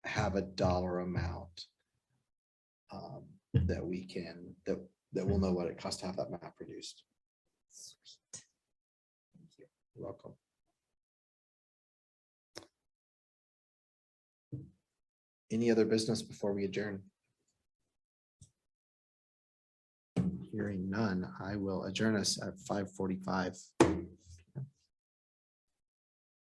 have a dollar amount that we can, that we'll know what it costs to have that map produced. Sweet. You're welcome. Any other business before we adjourn? Hearing none, I will adjourn us at 5:45.